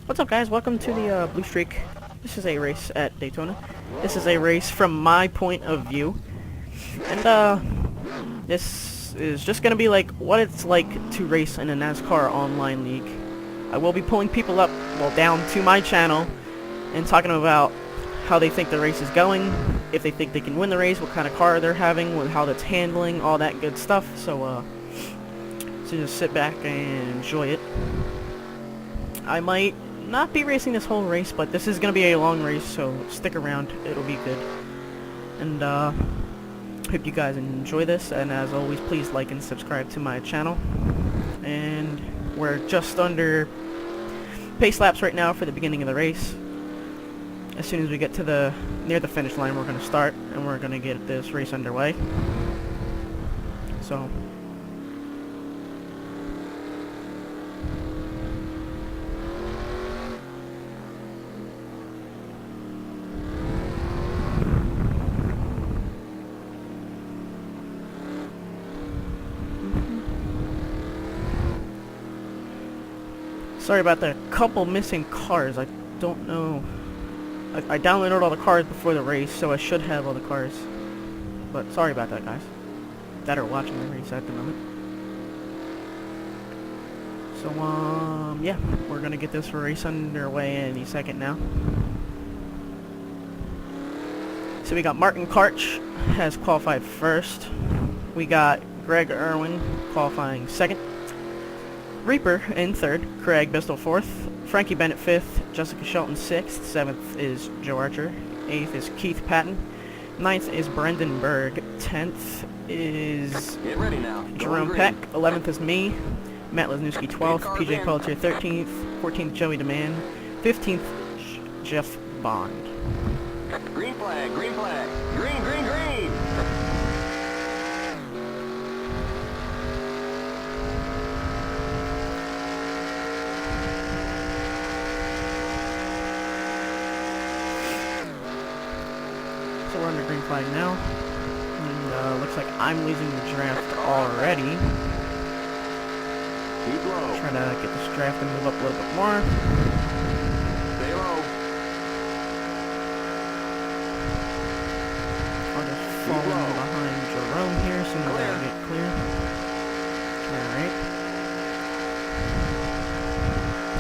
What's up, guys? Welcome to the BlueStreak. This is a race at Daytona. This is a race from my point of view. And this is just gonna be like what it's like to race in a NASCAR online league. I will be pulling people up, well, down to my channel and talking about how they think the race is going, if they think they can win the race, what kind of car they're having, how that's handling, all that good stuff. So just sit back and enjoy it. I might not be racing this whole race, but this is going to be a long race, so stick around. It'll be good. And hope you guys enjoy this, and as always, please like and subscribe to my channel. And we're just under pace laps right now for the beginning of the race. As soon as we get to near the finish line, we're going to start, and we're going to get this race underway. So sorry about the couple missing cars. I don't know. I downloaded all the cars before the race, so I should have all the cars. But sorry about that, guys, that are watching the race at the moment. So, yeah, we're gonna get this race underway any second now. So we got Martin Karch has qualified first. We got Greg Irwin qualifying second. Reaper in third, Craig Bistel fourth, Frankie Bennett fifth, Jessica Shelton sixth, seventh is Joe Archer, eighth is Keith Patton, ninth is Brendan Berg, 10th is Jerome Peck, 11th is me, Matt Lesniewski 12th, PJ Pelletier 13th, 14th Joey DeMann, 15th Jeff Bond. Green flag, green flag, green, green, green! So we're under green flag now, and looks like I'm losing the draft already. Keep low. Trying to get this draft to move up a little bit more. Stay low. I'll just fall in behind Jerome here as soon as I get clear. Alright.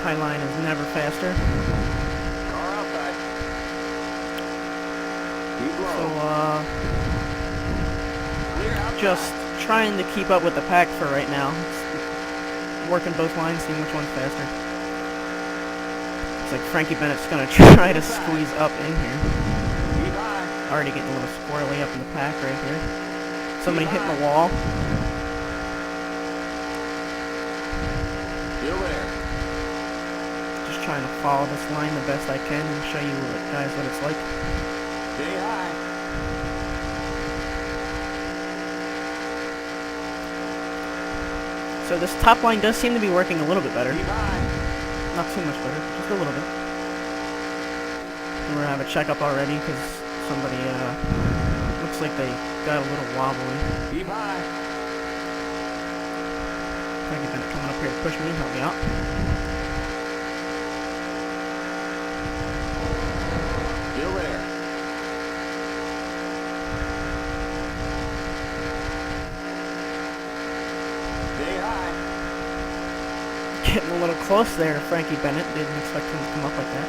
High line is never faster. Car outside. Keep low. So, Clear outside. just trying to keep up with the pack for right now. Working both lines, seeing which one's faster. Looks like Frankie Bennett's gonna try to squeeze up in here. Keep high. Already getting a little squirrely up in the pack right here. Somebody hitting the wall. Still there. Just trying to follow this line the best I can and show you guys what it's like. Stay high. So this top line does seem to be working a little bit better. Keep high. Not too much better, just a little bit. We're gonna have a checkup already because somebody looks like they got a little wobbly. Keep high. Frankie Bennett coming up here to push me, help me out. Still there. Stay high. Getting a little close there to Frankie Bennett. Didn't expect him to come up like that.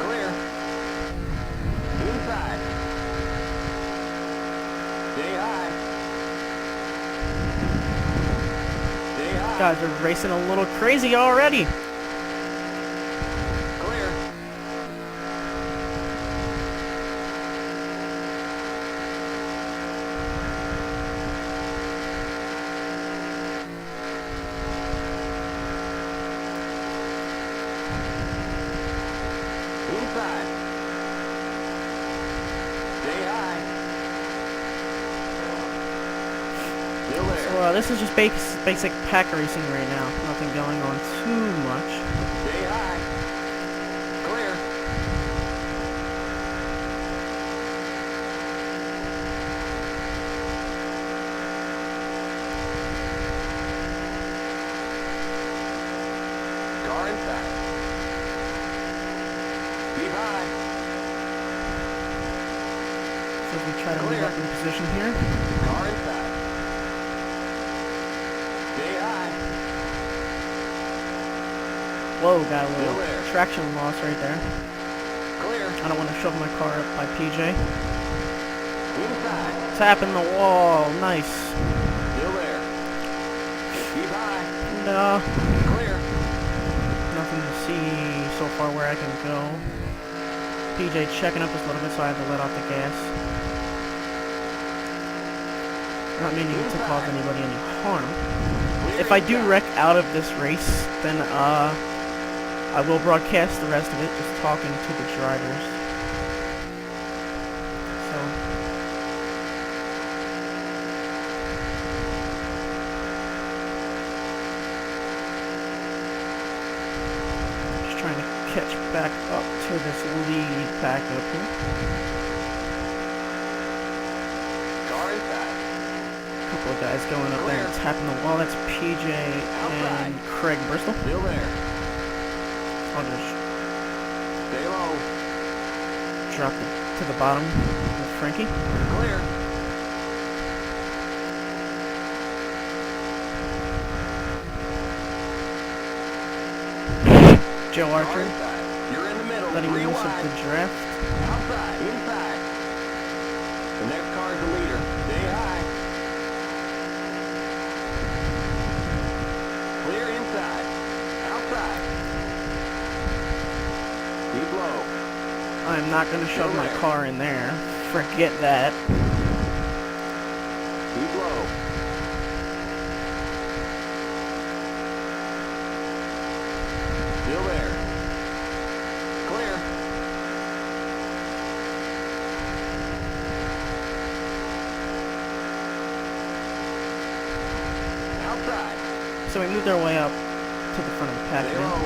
Clear. Inside. Stay high. Stay high. Guys are racing a little crazy already. Clear. Inside. Stay high. Still there. So this is just basic pack racing right now. Nothing going on too much. Stay high. Clear. Car inside. Keep high. So we try to move up in position here. Car inside. Stay high. Whoa, got a Still little there. traction loss right there. Clear. I don't want to shove my car up by PJ. Inside. Tapping the wall, nice. Still there. Keep high. No, Clear. nothing to see so far where I can go. PJ checking up just a little bit, so I have to let off the gas. Not meaning to cause anybody any harm. If I do wreck out of this race, then I will broadcast the rest of it, just talking to the drivers. So, just trying to catch back up to this lead pack up here. Car inside. Couple of guys going up there and tapping the wall. That's PJ and Craig Bristol. Still there. I'll just Stay low. drop it to the bottom with Frankie. Clear. Joe Car Archer inside. You're in the middle. letting 3 loose of wide. the draft. Outside. Inside. The next car is the leader. Stay high. Clear inside. Outside. Keep low. I'm not going to shove my car in there. Forget that. Keep low. Still there. Clear. Outside. So we moved our way up to the front of the pack Stay now. low.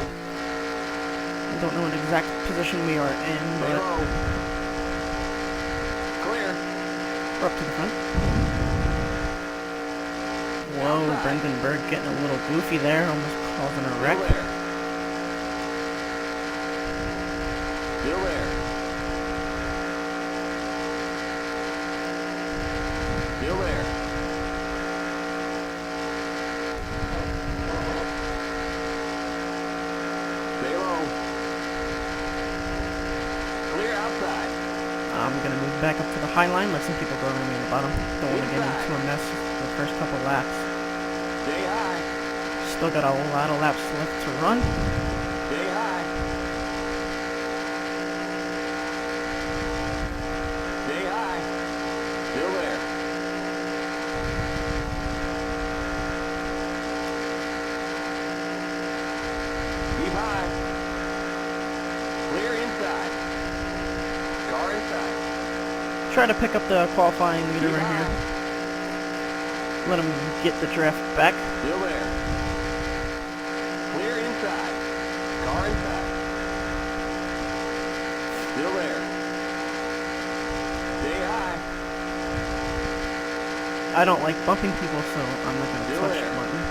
I don't know what exact position we are in, Stay but low. Clear. we're up to the front. Whoa, Brendan Berg getting a little goofy there, almost causing a wreck. Still there. Still there. Still there. Stay low. Clear outside. I'm going to move back up to the high line, let some people go around me on the bottom. Don't want to get into a mess the first couple laps. Stay high. Still got a lot of laps left to run. Stay high. Stay high. Still there. Keep high. Clear inside. Car inside. Try to pick up the qualifying leader right here. Let him get the draft back. Still there. Clear inside. Car inside. Still there. Stay high. I don't like bumping people, so I'm not going to Still touch there. Martin.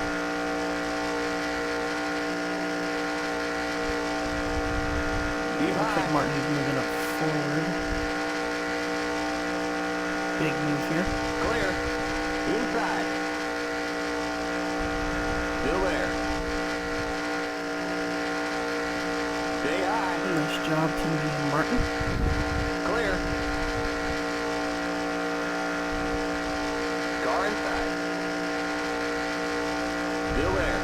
Keep Looks like high. Martin's moving up forward. Big move here. Clear. Inside. Still there. Stay high. Nice job, Team Martin. Clear. Car inside. Still there.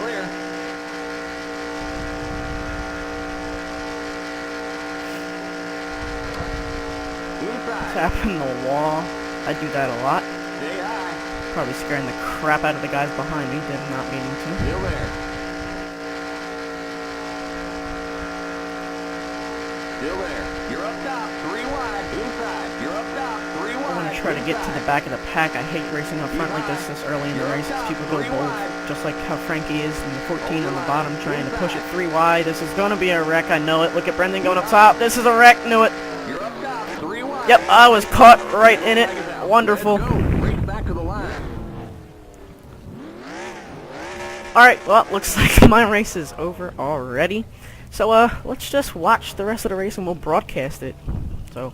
Clear. Inside. Tapping the wall. I do that a lot. Stay high. Probably scaring the crap out of the guys behind me, did not meaning to. Still there. Still there. You're up top. 3 wide. Inside. You're up top. 3 wide. I want to try to get to the back of the pack. I hate racing up front like this early in the race. People go bold, just like how Frankie is in the 14 on the bottom, trying to push it 3 wide. This is going to be a wreck. I know it. Look at Brendan going up top. This is a wreck. Knew it. You're up top. 3 wide. Yep, I was caught right in it. Wonderful. Race back to the line. Alright, well, looks like my race is over already. So, let's just watch the rest of the race and we'll broadcast it. So,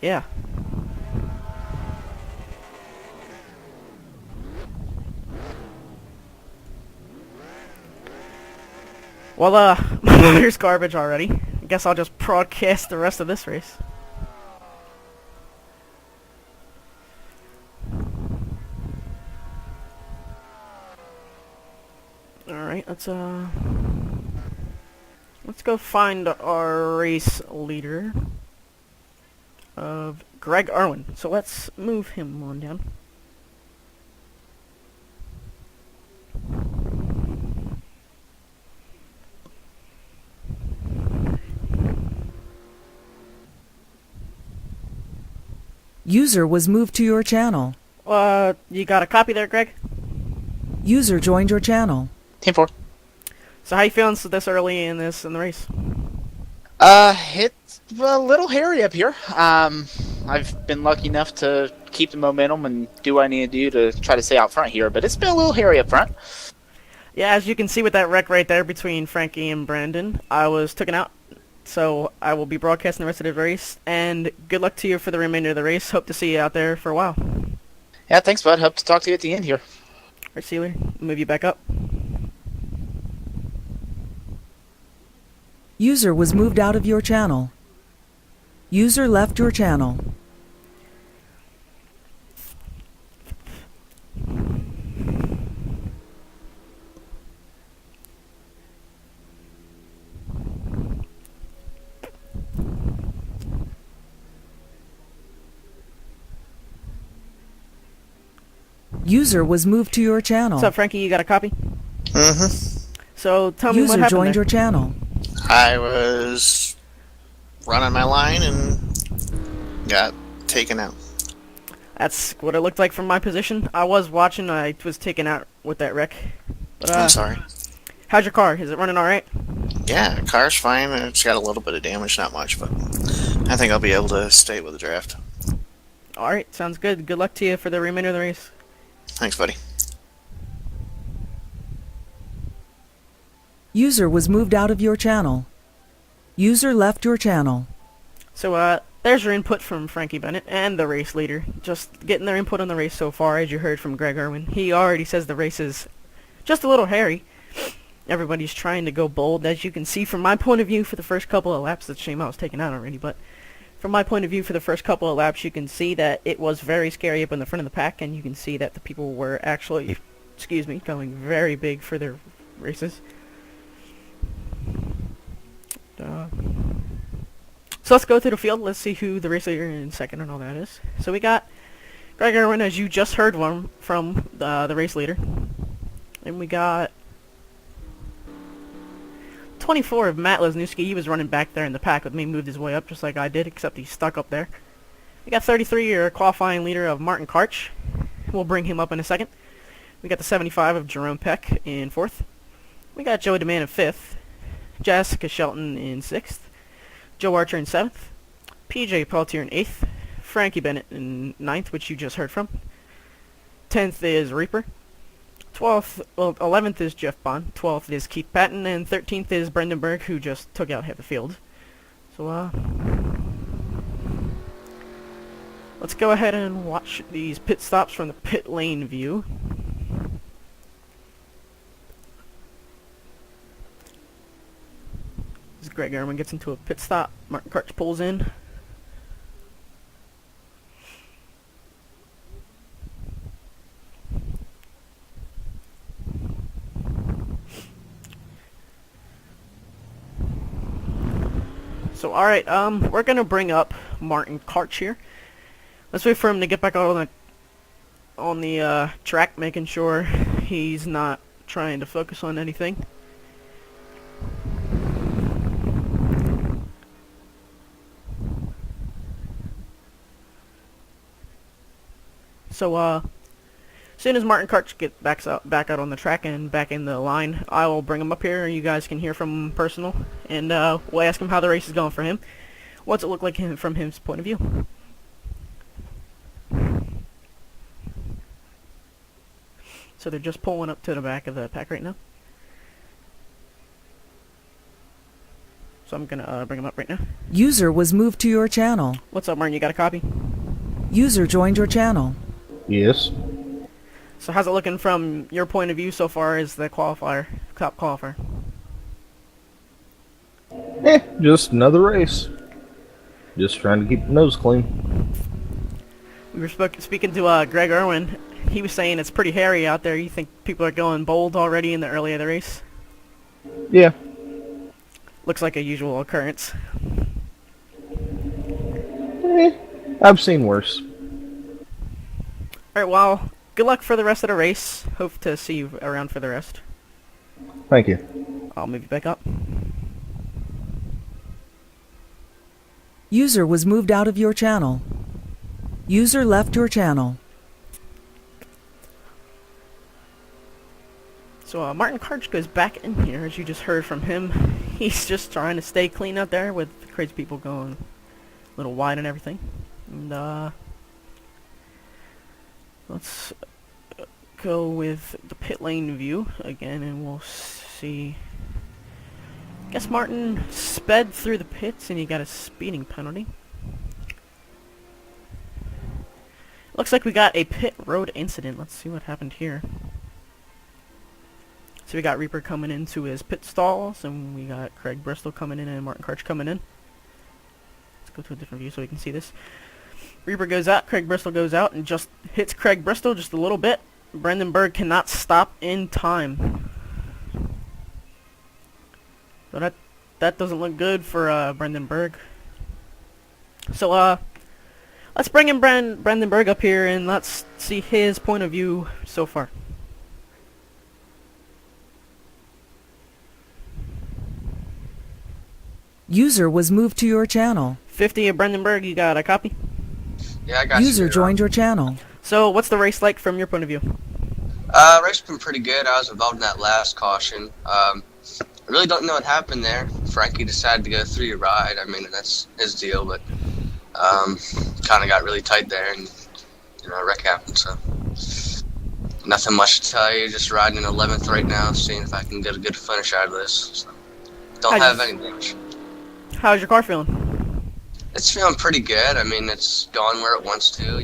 yeah. Well, my motor's garbage already. I guess I'll just broadcast the rest of this race. Alright, let's go find our race leader of Greg Irwin. So let's move him on down. User was moved to your channel. You got a copy there, Greg? User joined your channel. Team 4. So how you feeling this early in the race? It's a little hairy up here. I've been lucky enough to keep the momentum and do what I need to do to try to stay out front here, but it's been a little hairy up front. Yeah, as you can see with that wreck right there between Frankie and Brandon, I was taken out. So I will be broadcasting the rest of the race, and good luck to you for the remainder of the race. Hope to see you out there for a while. Yeah, thanks, bud. Hope to talk to you at the end here. Alright, Sealer, move you back up. User was moved out of your channel. User left your channel. User was moved to your channel. What's up, Frankie? You got a copy? Mm-hmm. So tell me what User happened joined there. your channel. I was running my line and got taken out. That's what it looked like from my position. I was watching. I was taken out with that wreck. But, I'm sorry. how's your car? Is it running all right? Yeah, car's fine. It's got a little bit of damage, not much, but I think I'll be able to stay with the draft. All right, sounds good. Good luck to you for the remainder of the race. Thanks, buddy. User was moved out of your channel. User left your channel. So, there's your input from Frankie Bennett and the race leader. Just getting their input on the race so far, as you heard from Greg Irwin. He already says the race is just a little hairy. Everybody's trying to go bold, as you can see from my point of view for the first couple of laps. It's a shame I was taken out already, but from my point of view for the first couple of laps, you can see that it was very scary up in the front of the pack, and you can see that the people were actually, going very big for their races. So let's go through the field. Let's see who the race leader in second and all that is. So we got Greg Irwin, as you just heard from the race leader. And we got 24 of Matt Lesniewski. He was running back there in the pack with me, moved his way up just like I did, except he's stuck up there. We got 33, your qualifying leader of Martin Karch. We'll bring him up in a second. We got the 75 of Jerome Peck in fourth. We got Joey DeMann in fifth. Jessica Shelton in sixth. Joe Archer in seventh. PJ Pelletier in eighth. Frankie Bennett in ninth, which you just heard from. 10th is Reaper. 11th is Jeff Bond. 12th is Keith Patton. And 13th is Brendan Berg, who just took out half the field. So, let's go ahead and watch these pit stops from the pit lane view. As Greg Irwin gets into a pit stop, Martin Karch pulls in. So, alright, we're gonna bring up Martin Karch here. Let's wait for him to get back out on the track, making sure he's not trying to focus on anything. So, as soon as Martin Karch gets back out on the track and back in the line, I will bring him up here. You guys can hear from him personal, and we'll ask him how the race is going for him. What's it look like from his point of view? so they're just pulling up to the back of the pack right now. So I'm gonna bring them up right now. User was moved to your channel. What's up, Martin? You got a copy? User joined your channel. Yes. So how's it looking from your point of view so far as the top qualifier? Just another race. Just trying to keep the nose clean. We were speaking to Greg Irwin. He was saying it's pretty hairy out there. You think people are going bold already in the early of the race? Yeah. Looks like a usual occurrence. I've seen worse. Alright, well, good luck for the rest of the race. Hope to see you around for the rest. Thank you. I'll move you back up. User was moved out of your channel. User left your channel. So Martin Karch goes back in here, as you just heard from him. He's just trying to stay clean out there with crazy people going a little wide and everything. And let's go with the pit lane view again, and we'll see. I guess Martin sped through the pits and he got a speeding penalty. Looks like we got a pit road incident. Let's see what happened here. So we got Reaper coming into his pit stalls, and we got Craig Bristol coming in and Martin Karch coming in. Let's go to a different view so we can see this. Reaper goes out, Craig Bristol goes out, and just hits Craig Bristol just a little bit. Brendan Berg cannot stop in time. So that doesn't look good for Brendan Berg. So let's bring in Brendan Berg up here and let's see his point of view so far. User was moved to your channel. 50 of Brendan Berg, you got a copy? Yeah, I got you. User joined your channel. So what's the race like from your point of view? Race been pretty good. I was involved in that last caution. I really don't know what happened there. Frankie decided to go through your ride. I mean, that's his deal, but kind of got really tight there, and a wreck happened. So nothing much to tell you. Just riding in 11th right now, seeing if I can get a good finish out of this. So, don't have any damage. How's your car feeling? It's feeling pretty good. I mean, it's going where it wants to. I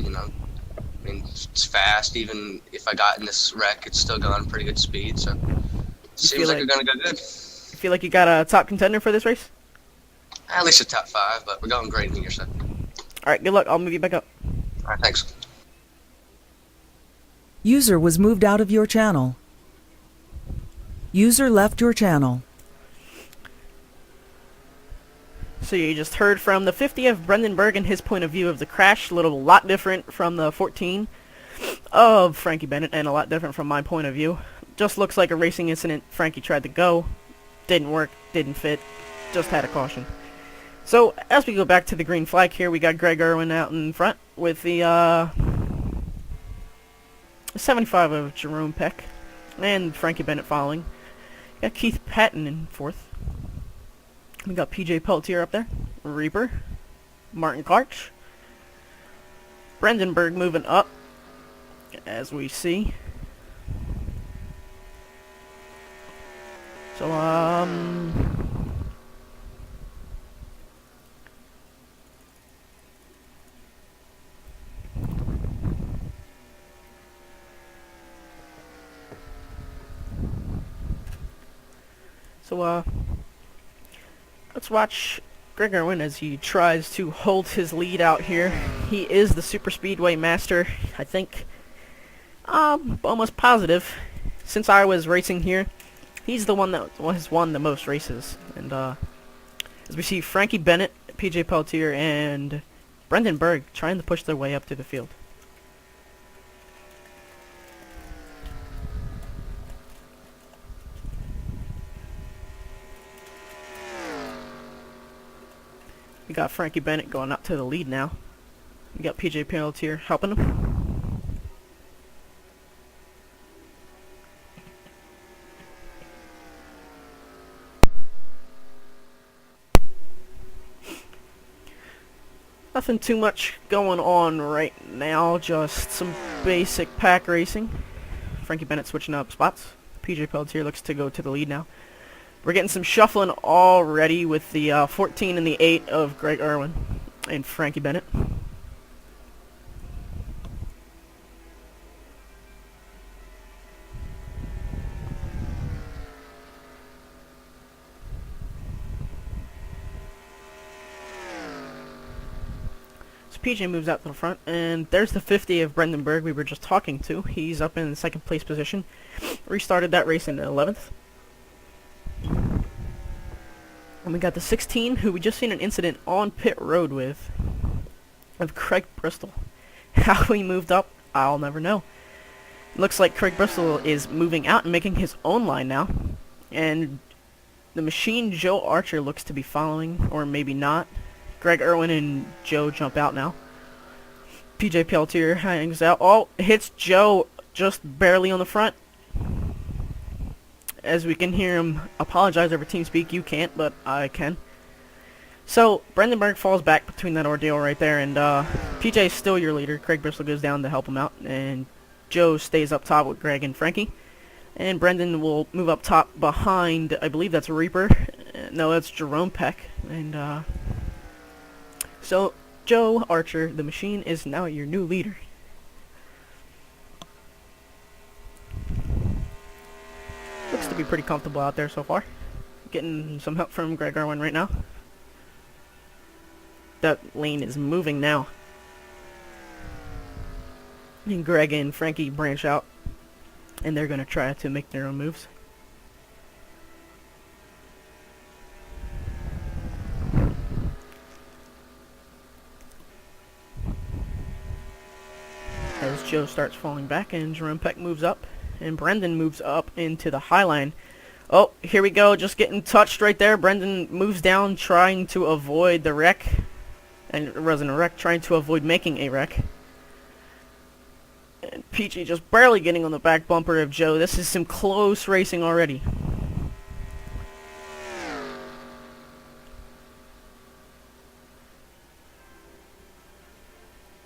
mean, it's fast. Even if I got in this wreck, it's still going pretty good speed. So seems like we're gonna go good. You feel like you got a top contender for this race? At least a top 5, but we're going great in here, so. Alright, good luck. I'll move you back up. Alright, thanks. User was moved out of your channel. User left your channel. So you just heard from the 50 of Brendan Berg and his point of view of the crash. A lot different from the 14 of Frankie Bennett, and a lot different from my point of view. Just looks like a racing incident. Frankie tried to go. Didn't work. Didn't fit. Just had a caution. So as we go back to the green flag here, we got Greg Irwin out in front with the 75 of Jerome Peck and Frankie Bennett following. We got Keith Patton in 4th. We got PJ Pelletier up there, Reaper, Martin Karch, Brendan Berg moving up, as we see. So, let's watch Greg Irwin as he tries to hold his lead out here. He is the super speedway master. I think, almost positive. Since I was racing here, he's the one that has won the most races. And as we see Frankie Bennett, PJ Pelletier, and Brendan Berg trying to push their way up to the field. We got Frankie Bennett going up to the lead now. We got PJ Pelletier helping him. Nothing too much going on right now, just some basic pack racing. Frankie Bennett switching up spots. PJ Pelletier looks to go to the lead now. We're getting some shuffling already with the 14 and the 8 of Greg Irwin and Frankie Bennett. PJ moves out to the front, and there's the 50 of Brendan Berg we were just talking to. He's up in the second place position. Restarted that race in 11th. And we got the 16, who we just seen an incident on pit road with, of Craig Bristol. How he moved up, I'll never know. Looks like Craig Bristol is moving out and making his own line now. And the machine Joe Archer looks to be following, or maybe not. Greg Irwin and Joe jump out now. PJ Pelletier hangs out. Oh, hits Joe just barely on the front. As we can hear him apologize over TeamSpeak. You can't, but I can. So, Brendan Berg falls back between that ordeal right there, and PJ is still your leader. Craig Bristol goes down to help him out, and Joe stays up top with Greg and Frankie. And Brendan will move up top behind, I believe that's Reaper. No, that's Jerome Peck. And, so, Joe Archer, the machine, is now your new leader. Looks to be pretty comfortable out there so far. Getting some help from Greg Irwin right now. That lane is moving now. And Greg and Frankie branch out, and they're going to try to make their own moves. As Joe starts falling back, and Jerome Peck moves up, and Brendan moves up into the high line. Oh, here we go, just getting touched right there. Brendan moves down, trying to avoid the wreck. And it wasn't a wreck, trying to avoid making a wreck. And Peachy just barely getting on the back bumper of Joe. This is some close racing already.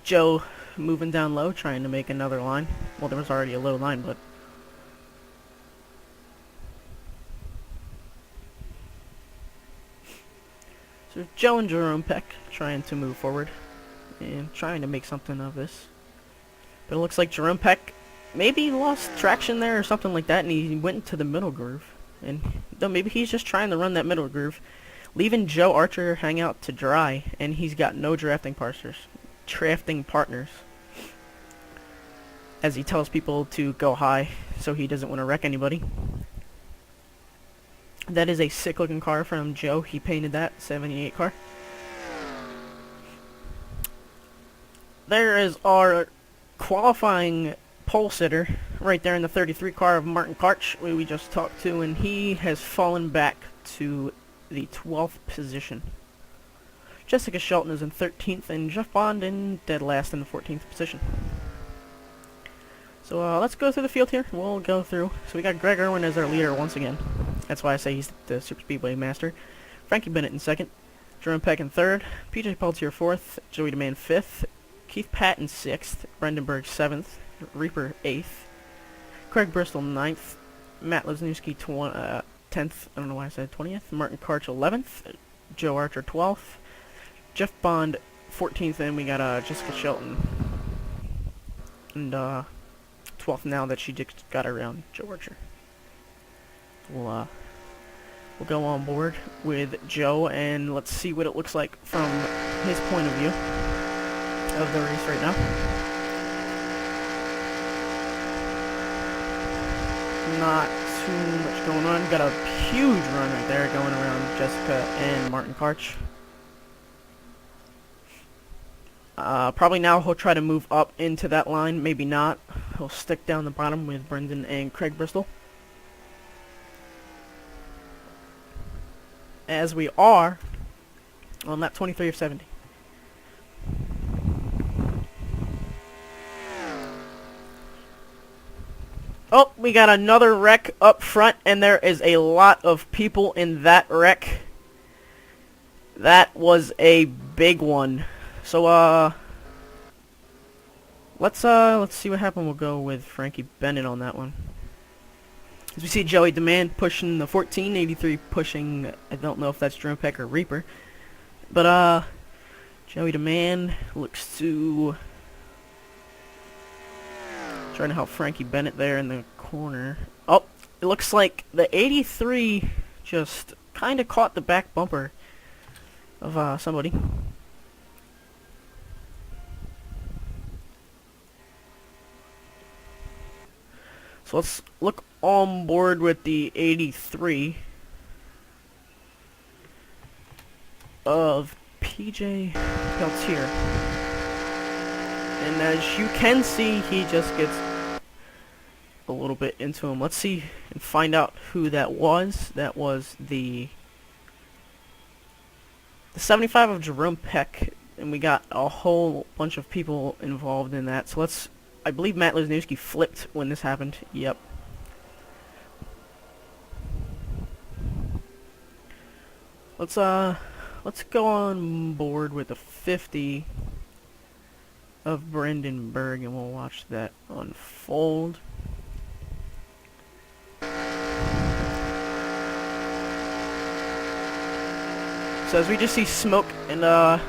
Joe moving down low, trying to make another line. Well, there was already a low line, but... So Joe and Jerome Peck trying to move forward and trying to make something of this. But it looks like Jerome Peck maybe lost traction there or something like that, and he went into the middle groove. And no, maybe he's just trying to run that middle groove, leaving Joe Archer hang out to dry, and he's got no drafting partners. As he tells people to go high, so he doesn't want to wreck anybody. That is a sick looking car from Joe. He painted that 78 car. There is our qualifying pole sitter right there in the 33 car of Martin Karch, who we just talked to, and he has fallen back to the 12th position. Jessica Shelton is in 13th, and Jeff Bond in dead last in the 14th position. So let's go through the field here. We'll go through. So we got Greg Irwin as our leader once again. That's why I say he's the Super Speedway master. Frankie Bennett in second. Jerome Peck in third. PJ Pelletier fourth. Joey DeMann fifth. Keith Patton sixth. Brendan Berg seventh. Reaper eighth. Craig Bristol ninth. Matt Lesniewski 10th. I don't know why I said 20th. Martin Karch 11th. Joe Archer 12th. Jeff Bond 14th, and we got Jessica Shelton. And 12th now that she just got around Joe Archer. We'll go on board with Joe, and let's see what it looks like from his point of view of the race right now. Not too much going on. Got a huge run right there going around Jessica and Martin Karch. Probably now he'll try to move up into that line. Maybe not. He'll stick down the bottom with Brendan and Craig Bristol. As we are on lap 23 of 70. Oh, we got another wreck up front, and there is a lot of people in that wreck. That was a big one. So, Let's see what happened. We'll go with Frankie Bennett on that one. As we see Joey Demand pushing the 14, 83 pushing, I don't know if that's Drone Peck or Reaper. But Joey Demand looks to trying to help Frankie Bennett there in the corner. Oh, it looks like the 83 just kind of caught the back bumper of somebody. So let's look on board with the 83 of PJ Peltier. And as you can see, he just gets a little bit into him. Let's see and find out who that was. That was the 75 of Jerome Peck, and we got a whole bunch of people involved in that. So let's, I believe Matt Lesniewski flipped when this happened. Yep. Let's go on board with the 50 of Brendan Berg, and we'll watch that unfold. So as we just see smoke, and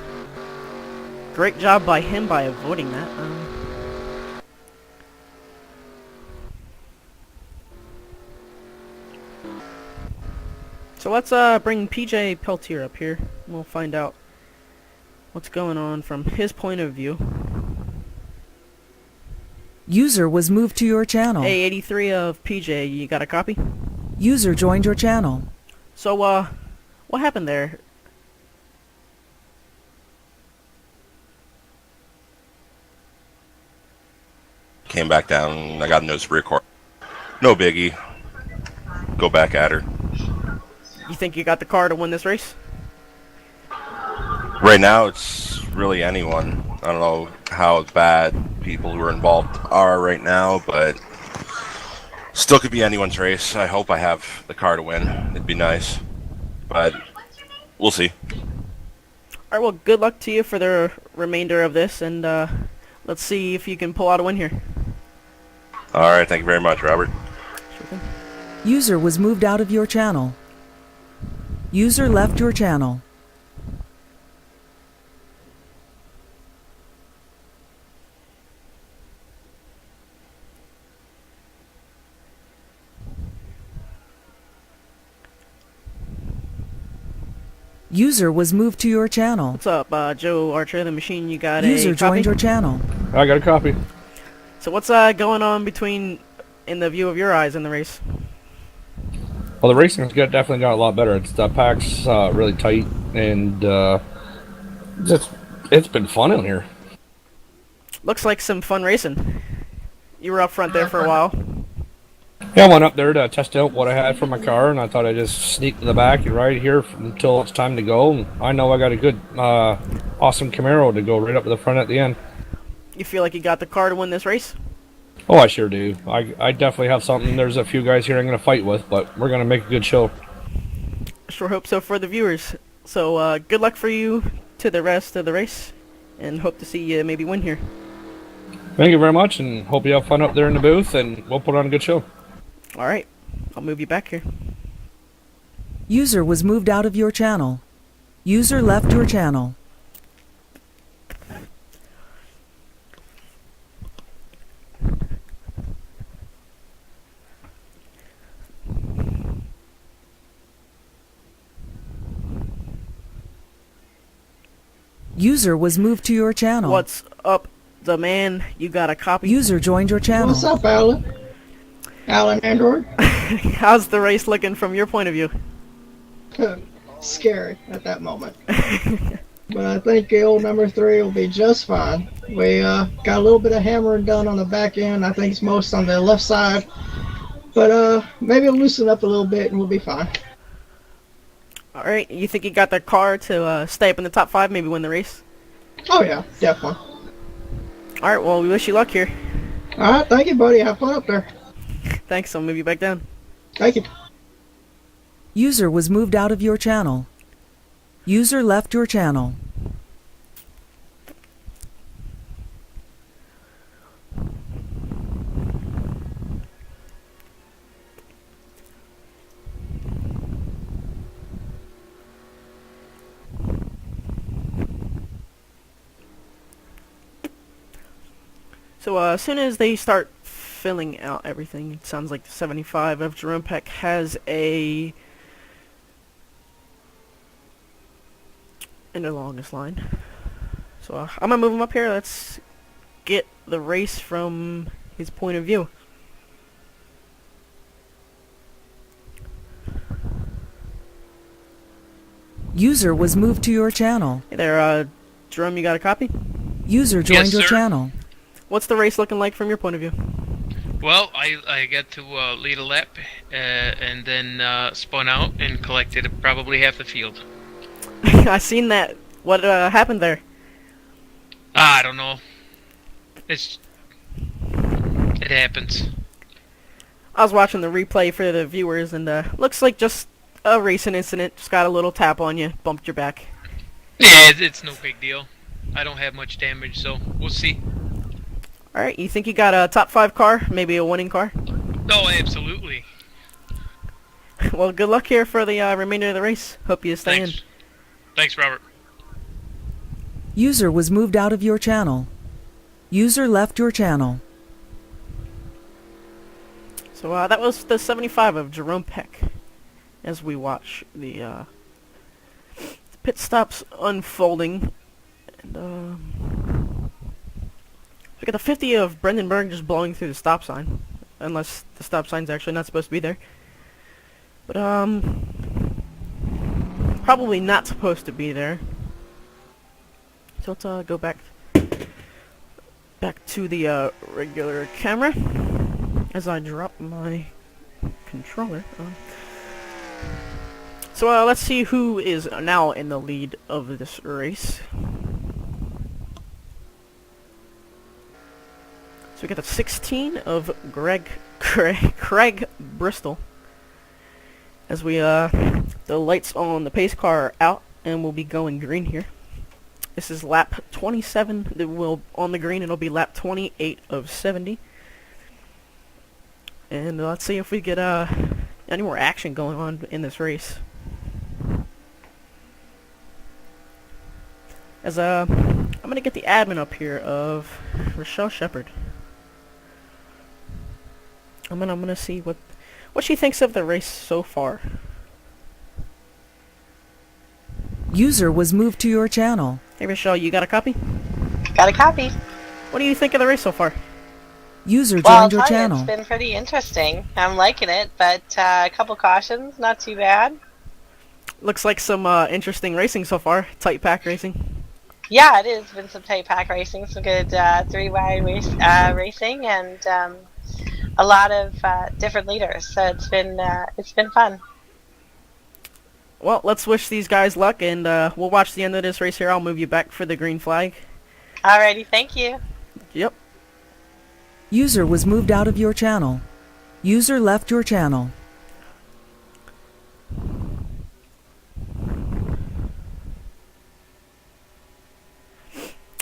great job by him by avoiding that. So let's bring PJ Peltier up here. We'll find out what's going on from his point of view. User was moved to your channel. Hey, 83 of PJ, you got a copy? User joined your channel. So, what happened there? Came back down. I got a notice record. No biggie. Go back at her. You think you got the car to win this race? Right now, it's really anyone. I don't know how bad people who are involved are right now, but still could be anyone's race. I hope I have the car to win. It'd be nice, but we'll see. Alright, well, good luck to you for the remainder of this, and let's see if you can pull out a win here. Alright, thank you very much, Robert. Sure thing. User was moved out of your channel. User left your channel. User was moved to your channel. What's up, Joe Archer, the machine? You got User a copy? joined your channel. I got a copy. So what's going on between, in the view of your eyes, in the race? Well, the racing's definitely got a lot better. It's the pack's really tight, and it's been fun in here. Looks like some fun racing. You were up front there for a while. Yeah, I went up there to test out what I had for my car, and I thought I'd just sneak to the back and ride here until it's time to go. And I know I got a good, awesome Camaro to go right up to the front at the end. You feel like you got the car to win this race? Oh, I sure do. I definitely have something. There's a few guys here I'm going to fight with, but we're going to make a good show. Sure hope so for the viewers. So good luck for you to the rest of the race, and hope to see you maybe win here. Thank you very much, and hope you have fun up there in the booth, and we'll put on a good show. Alright, I'll move you back here. User was moved out of your channel. User left your channel. User was moved to your channel. What's up, the man? You got a copy? User joined your channel. What's up, Alan? Alan Android? How's the race looking from your point of view? Scary at that moment. But I think the old number 3 will be just fine. We got a little bit of hammering done on the back end. I think it's most on the left side. But maybe it'll loosen up a little bit and we'll be fine. Alright, you think you got the car to stay up in the top 5, maybe win the race? Oh yeah, definitely. Alright, well, we wish you luck here. Alright, thank you, buddy. Have fun up there. Thanks, I'll move you back down. Thank you. User was moved out of your channel. User left your channel. So as soon as they start filling out everything, it sounds like the 75 of Jerome Peck has a in the longest line. So I'm gonna move him up here. Let's get the race from his point of view. User was moved to your channel. Hey there, Jerome, you got a copy? User joined your sir. channel. What's the race looking like from your point of view? Well, I got to lead a lap and then spun out and collected probably half the field. I seen that. What happened there? I don't know. It happens. I was watching the replay for the viewers, and looks like just a racing incident. Just got a little tap on you, bumped your back. Yeah, it's no big deal. I don't have much damage, so we'll see. Alright, you think you got a top 5 car? Maybe a winning car? Oh, absolutely. Well, good luck here for the remainder of the race. Hope you stay in. Thanks, Robert. User was moved out of your channel. User left your channel. So that was the 75 of Jerome Peck. As we watch the pit stops unfolding. And we got the 50 of Brendan Berg just blowing through the stop sign. Unless the stop sign's actually not supposed to be there. But probably not supposed to be there. So let's go back to the regular camera as I drop my controller. So let's see who is now in the lead of this race. So we got the 16 of Craig Bristol. As we the lights on the pace car are out and we'll be going green here. This is lap 27. That will on the green. It'll be lap 28 of 70. And let's see if we get any more action going on in this race. As I'm gonna get the admin up here of Rochelle Shepard. I'm gonna see what she thinks of the race so far. User was moved to your channel. Hey Rochelle, you got a copy? Got a copy. What do you think of the race so far? User Well, I'll joined your tell you, channel. it's been pretty interesting. I'm liking it, but a couple cautions, not too bad. Looks like some interesting racing so far. Tight pack racing. Yeah, it has been some tight pack racing, some good three-wide racing, and a lot of different leaders. So it's been fun. Well, let's wish these guys luck, and we'll watch the end of this race here. I'll move you back for the green flag. Alrighty, thank you. Yep. User was moved out of your channel. User left your channel.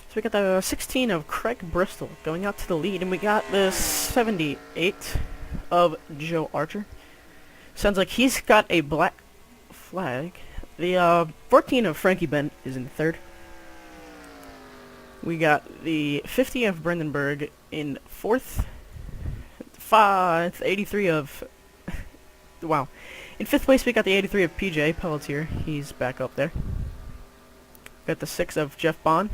So we got the 16 of Craig Bristol going out to the lead, and we got the 78 of Joe Archer. Sounds like he's got a black flag. The 14 of Frankie Bent is in third. We got the 50 of Brendan Berg in fourth. 83 of... wow. In fifth place we got the 83 of PJ Pelletier. He's back up there. Got the 6 of Jeff Bond.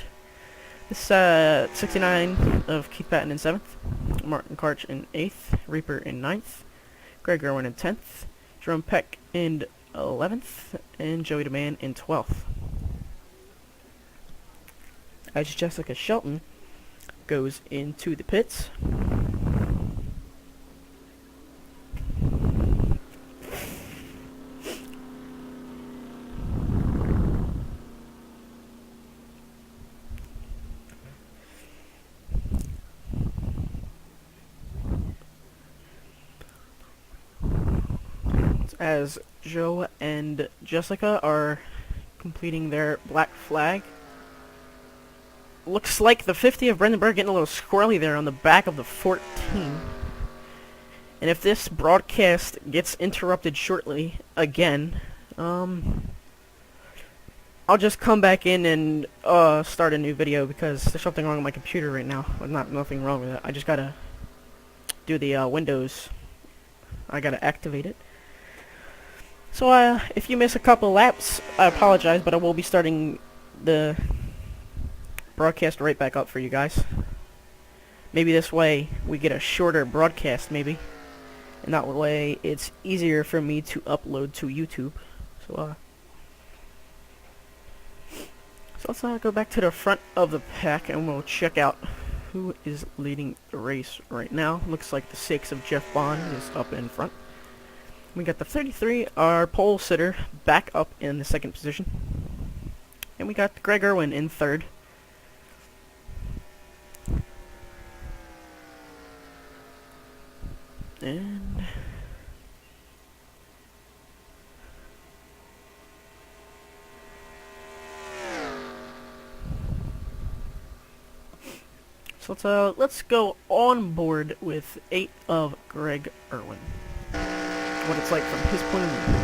This 69 of Keith Patton in 7th. Martin Karch in 8th. Reaper in 9th. Greg Irwin in 10th. Jerome Peck in 11th. And Joey DeMann in 12th. As Jessica Shelton goes into the pits. As Joe and Jessica are completing their black flag. Looks like the 50 of Brendan Berg getting a little squirrely there on the back of the 14. And if this broadcast gets interrupted shortly again, I'll just come back in and start a new video because there's something wrong with my computer right now. Well, nothing wrong with it. I just gotta do the Windows. I gotta activate it. So if you miss a couple laps, I apologize, but I will be starting the broadcast right back up for you guys. Maybe this way we get a shorter broadcast, maybe, and that way it's easier for me to upload to YouTube. So let's go back to the front of the pack and we'll check out who is leading the race right now. Looks like the 6 of Jeff Bond is up in front. We got the 33, our pole sitter, back up in the 2nd position. And we got Greg Irwin in 3rd. And so let's go on board with 8 of Greg Irwin. What it's like from his point of view.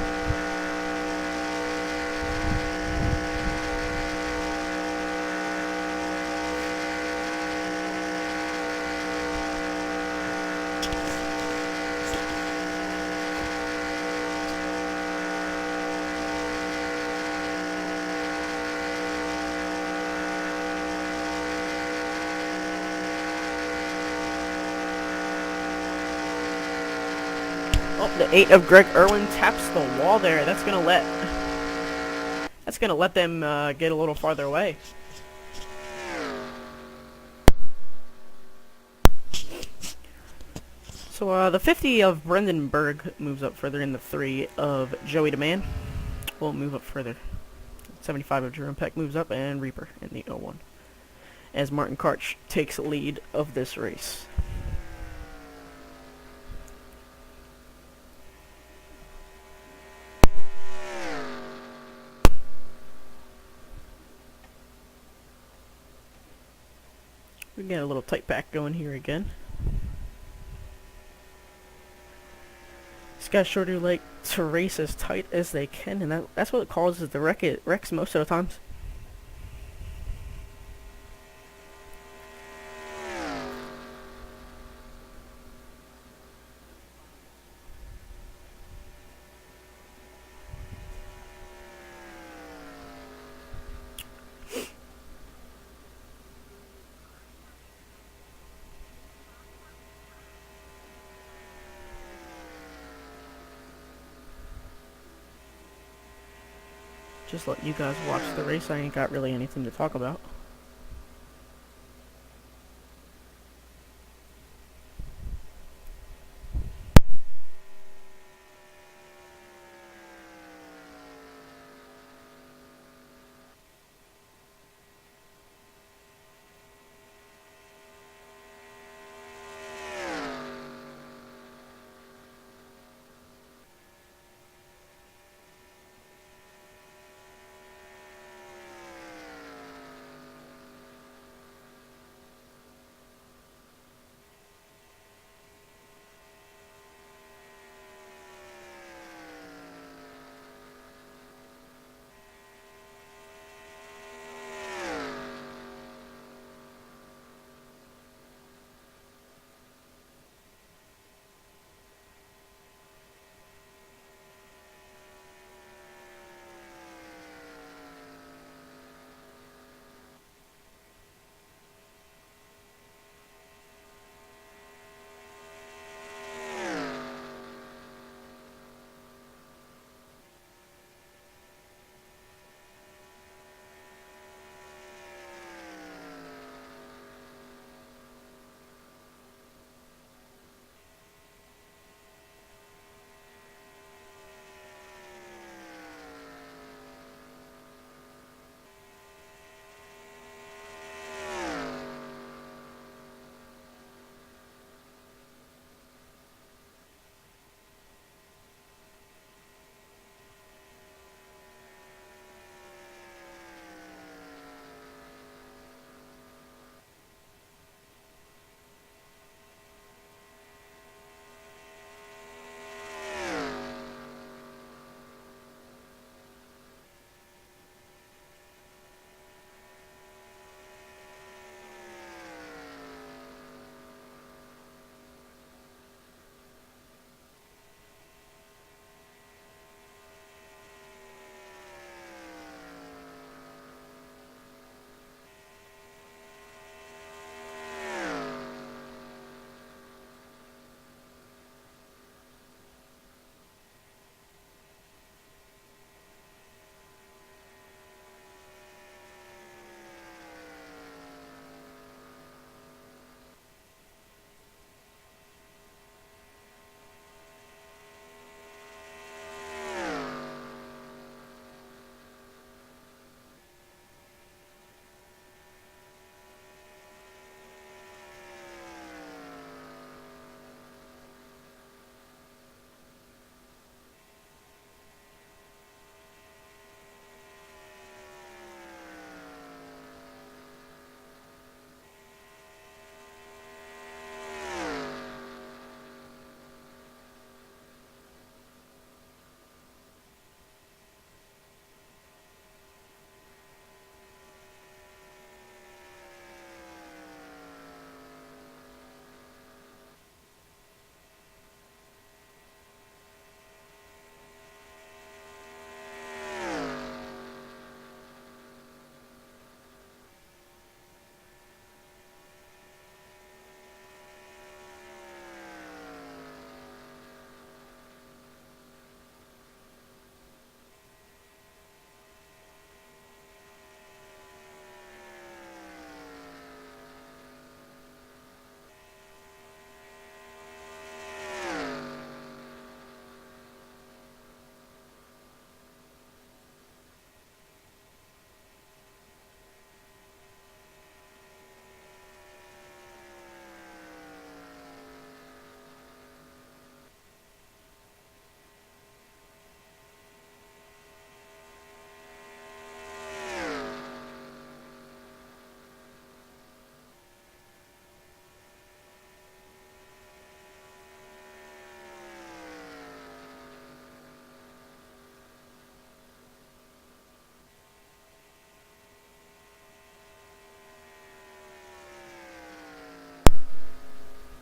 Oh, the 8 of Greg Irwin taps the wall there. That's gonna let them get a little farther away. So the 50 of Brendan Berg moves up further, and the 3 of Joey DeMann will move up further. 75 of Jerome Peck moves up, and Reaper in the 01. As Martin Karch takes lead of this race. We got a little tight pack going here again. These guys sure do like to race as tight as they can, and that's what causes the wrecks most of the times. Just let you guys watch the race. I ain't got really anything to talk about.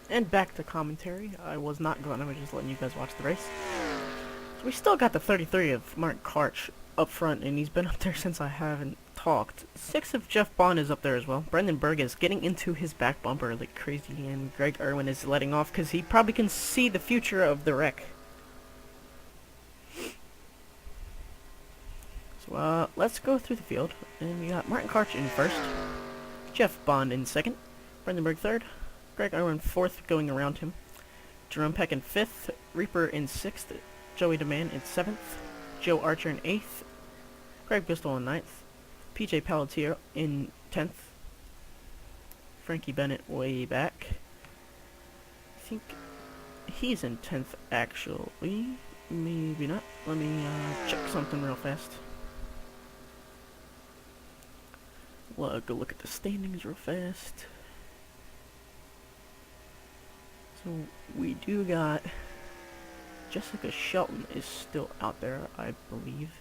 And back to commentary. I was not going, I was just letting you guys watch the race. So we still got the 33 of Martin Karch up front, and he's been up there since I haven't talked. 6 of Jeff Bond is up there as well. Brendan Berg is getting into his back bumper like crazy, and Greg Irwin is letting off because he probably can see the future of the wreck. So let's go through the field, and we got Martin Karch in first, Jeff Bond in second, Brendan Berg third, Greg Irwin fourth going around him, Jerome Peck in fifth, Reaper in sixth, Joey DeMann in seventh, Joe Archer in eighth, Greg Bistel in ninth, PJ Pelletier in 10th, Frankie Bennett way back. I think he's in 10th actually, maybe not. Let me check something real fast. Well, go look at the standings real fast. So we do got Jessica Shelton is still out there, I believe.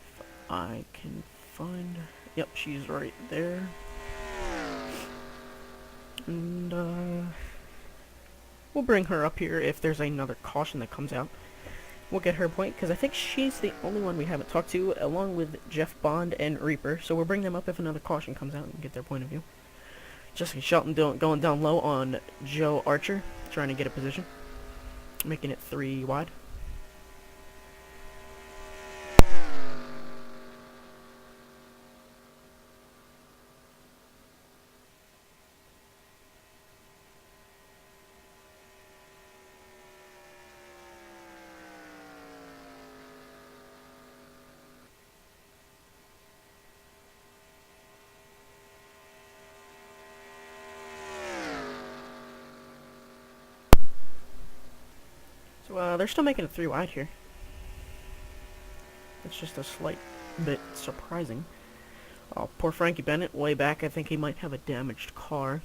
If I can find... Yep, she's right there. And we'll bring her up here if there's another caution that comes out. We'll get her point, because I think she's the only one we haven't talked to, along with Jeff Bond and Reaper. So we'll bring them up if another caution comes out and get their point of view. Jessica Shelton going down low on Joe Archer, trying to get a position, making it 3 wide. So they're still making it 3 wide here. It's just a slight bit surprising. Oh, poor Frankie Bennett way back. I think he might have a damaged car.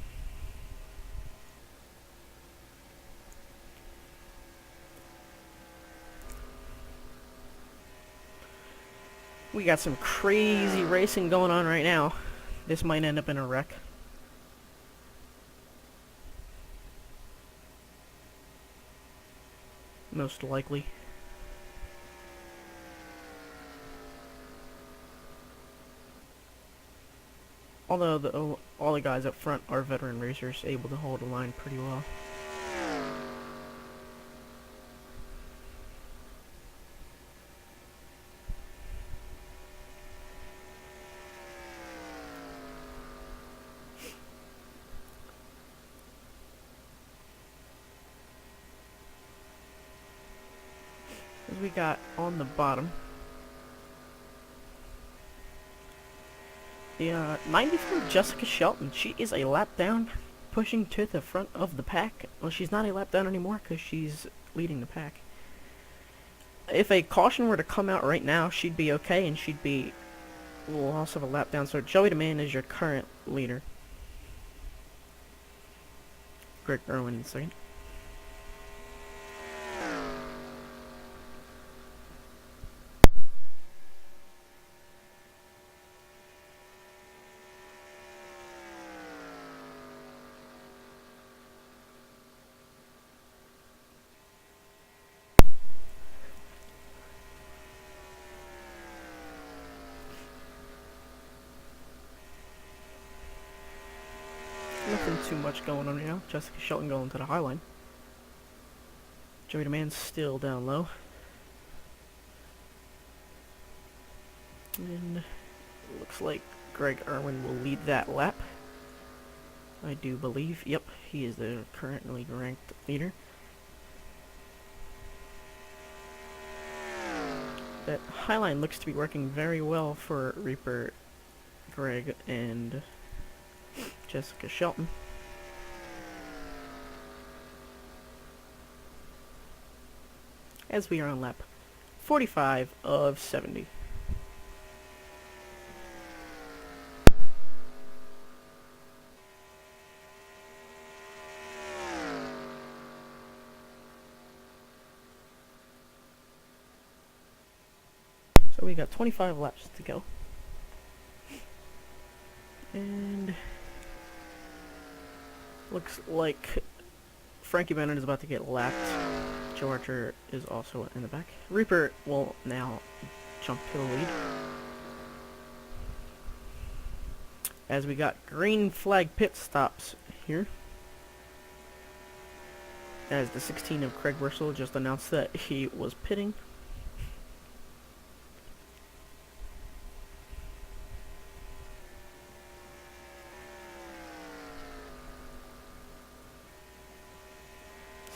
We got some crazy racing going on right now. This might end up in a wreck. Most likely. Although all the guys up front are veteran racers, able to hold a line pretty well. As we got on the bottom, the 93 Jessica Shelton, she is a lap down, pushing to the front of the pack. Well, she's not a lap down anymore because she's leading the pack. If a caution were to come out right now, she'd be okay, and she'd be loss of a lap down. So Joey DeMann is your current leader. Greg Irwin in second. Nothing too much going on right now. Jessica Shelton going to the high line. Joey DeMann's still down low. And looks like Greg Irwin will lead that lap. I do believe. Yep, he is the currently ranked leader. That high line looks to be working very well for Reaper, Greg, and Jessica Shelton. As we are on lap 45 of 70. So we got 25 laps to go. Looks like Frankie Bennett is about to get lapped. Joe Archer is also in the back. Reaper will now jump to the lead. As we got green flag pit stops here. As the 16 of Craig Bristol just announced that he was pitting.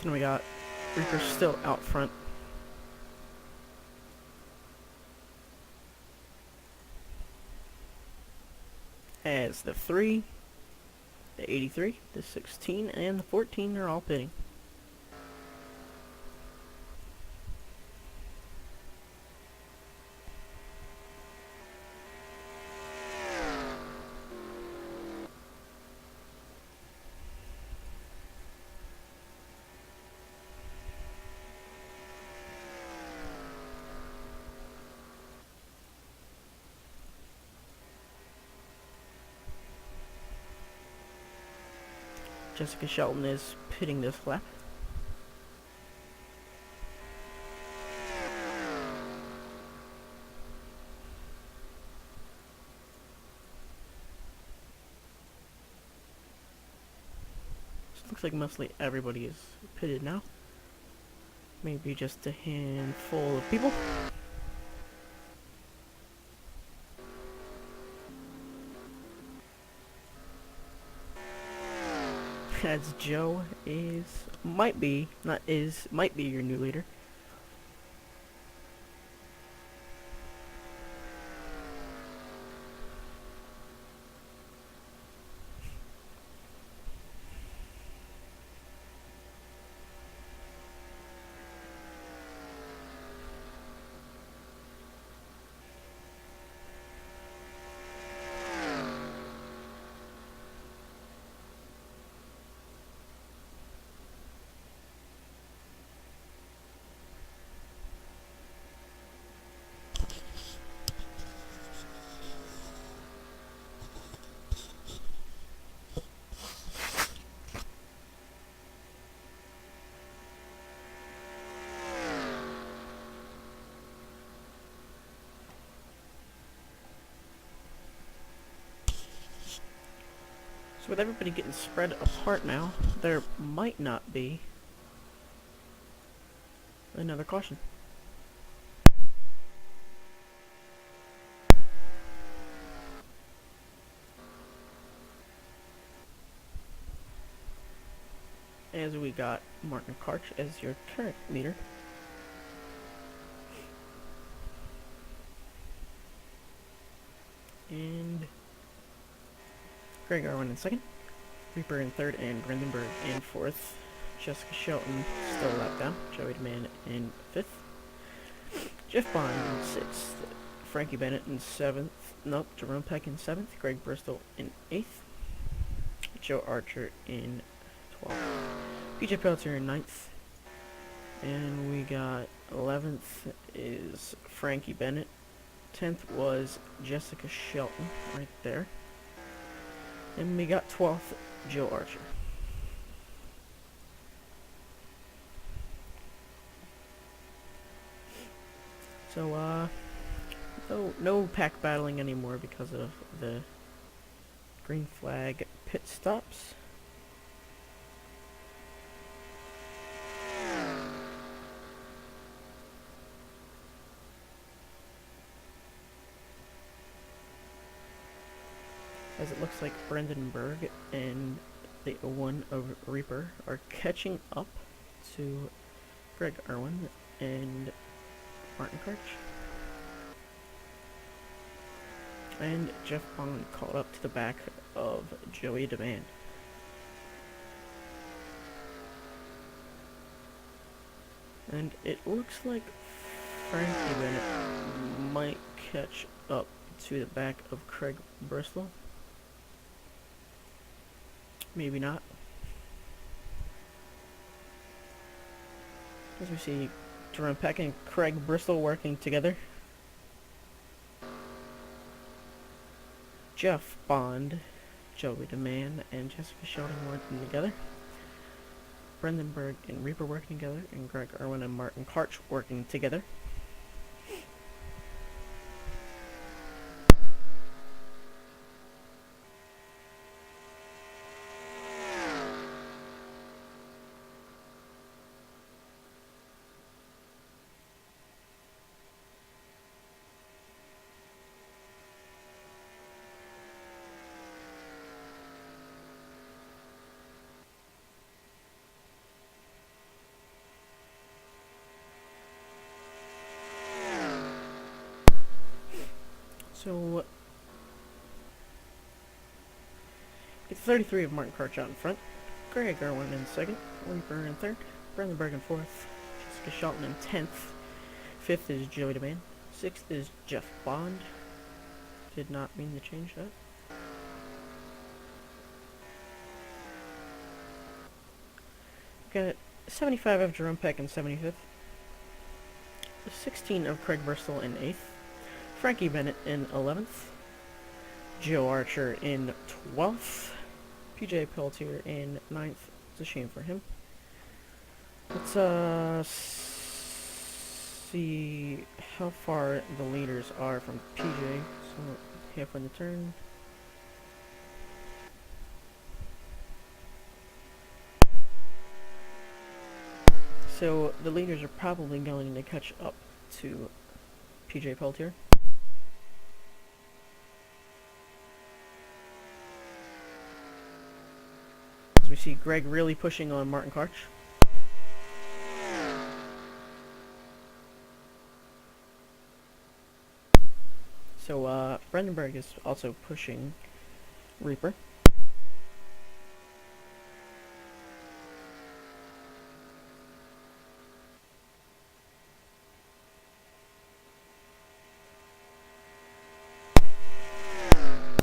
So we got Reaper still out front. As the 3, the 83, the 16, and the 14 are all pitting. Jessica Shelton is pitting this lap. So it looks like mostly everybody is pitted now. Maybe just a handful of people. As Joe might be your new leader. With everybody getting spread apart now, there might not be another caution. As we got Martin Karch as your current leader. And Greg Irwin in second, Reaper in third, and Brandenburg in fourth. Jessica Shelton still lap down. Joey DeMann in fifth. Jeff Bond in sixth. Frankie Bennett in seventh. Nope, Jerome Peck in seventh. Greg Bristol in eighth. Joe Archer in 12th. PJ Peltier in ninth. And we got 11th is Frankie Bennett. 10th was Jessica Shelton right there. And we got 12th, Joe Archer. So, no pack battling anymore because of the green flag pit stops. As it looks like Brandenburg and the 01 of Reaper are catching up to Greg Irwin and Martin Karch. And Jeff Bond caught up to the back of Joey DeMann. And it looks like Frankie Bennett might catch up to the back of Craig Bristol. Maybe not. As we see Jerome Peck and Craig Bristol working together. Jeff Bond, Joey DeMann and Jessica Sheldon working together. Brendan Berg and Reaper working together, and Greg Irwin and Martin Karch working together. So, it's 33 of Martin Karch out in front, Greg Irwin in second, Reaper in third, Brendan Berg in fourth, Jessica Shelton in 10th, 5th is Joey DeMann, 6th is Jeff Bond. Did not mean to change that. Got 75 of Jerome Peck in 75th, 16 of Craig Bristol in 8th, Frankie Bennett in 11th, Joe Archer in 12th, PJ Pelletier in 9th. It's a shame for him. Let's see how far the leaders are from PJ. So halfway in the turn. So the leaders are probably going to catch up to PJ Pelletier. As we see Greg really pushing on Martin Karch. So Brendan Berg is also pushing Reaper.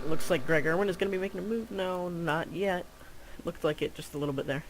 Looks like Greg Irwin is going to be making a move. No, not yet. Looked like it just a little bit there.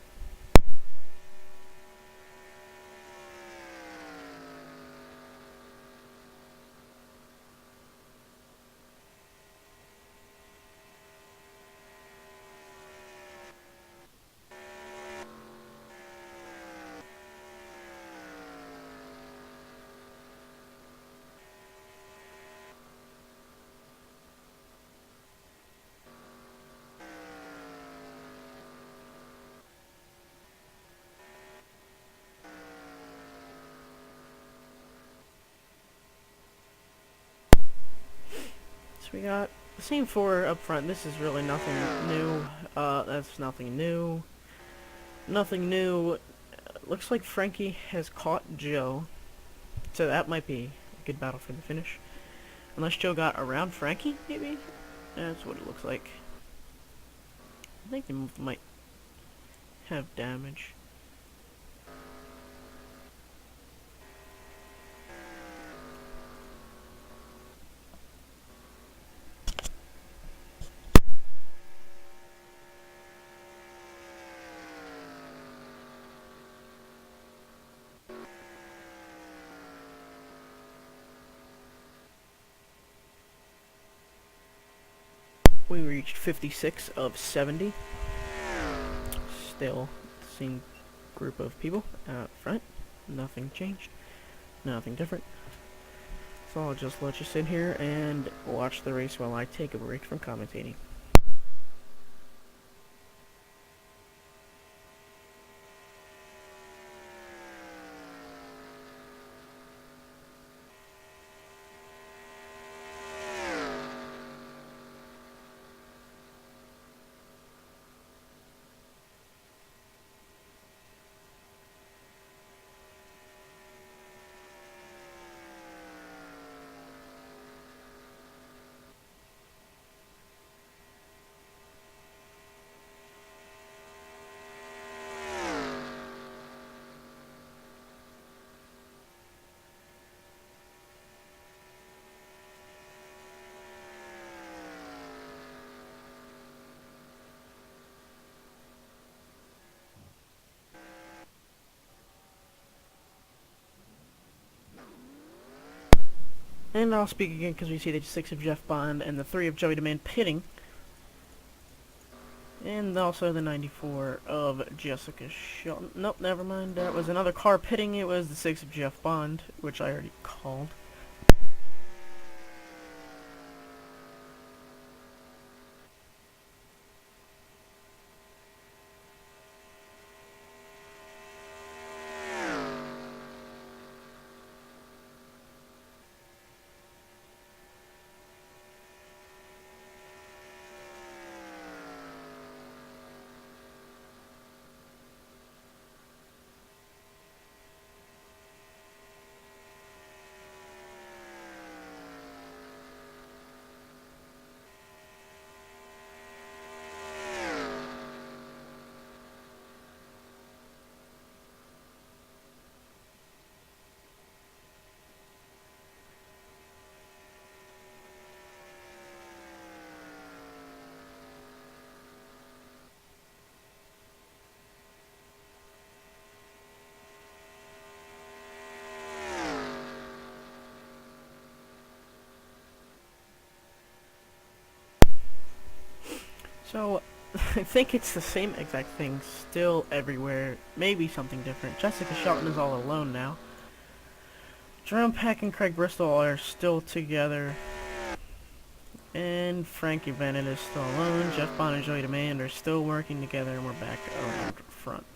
So we got the same four up front. This is really nothing new. That's nothing new. Nothing new. Looks like Frankie has caught Joe. So that might be a good battle for the finish. Unless Joe got around Frankie, maybe? That's what it looks like. I think they might have damage. We reached 56 of 70. Still the same group of people out front. Nothing changed. Nothing different. So I'll just let you sit here and watch the race while I take a break from commentating. And I'll speak again because we see the 6 of Jeff Bond and the 3 of Joey DeMann pitting. And also the 94 of Jessica Shelton. Nope, never mind. That was another car pitting. It was the 6 of Jeff Bond, which I already called. So, I think it's the same exact thing, still everywhere, maybe something different. Jessica Shelton is all alone now. Jerome Peck and Craig Bristol are still together. And Frankie Bennett is still alone. Jeff Bond and Joey Demand are still working together, and we're back around front.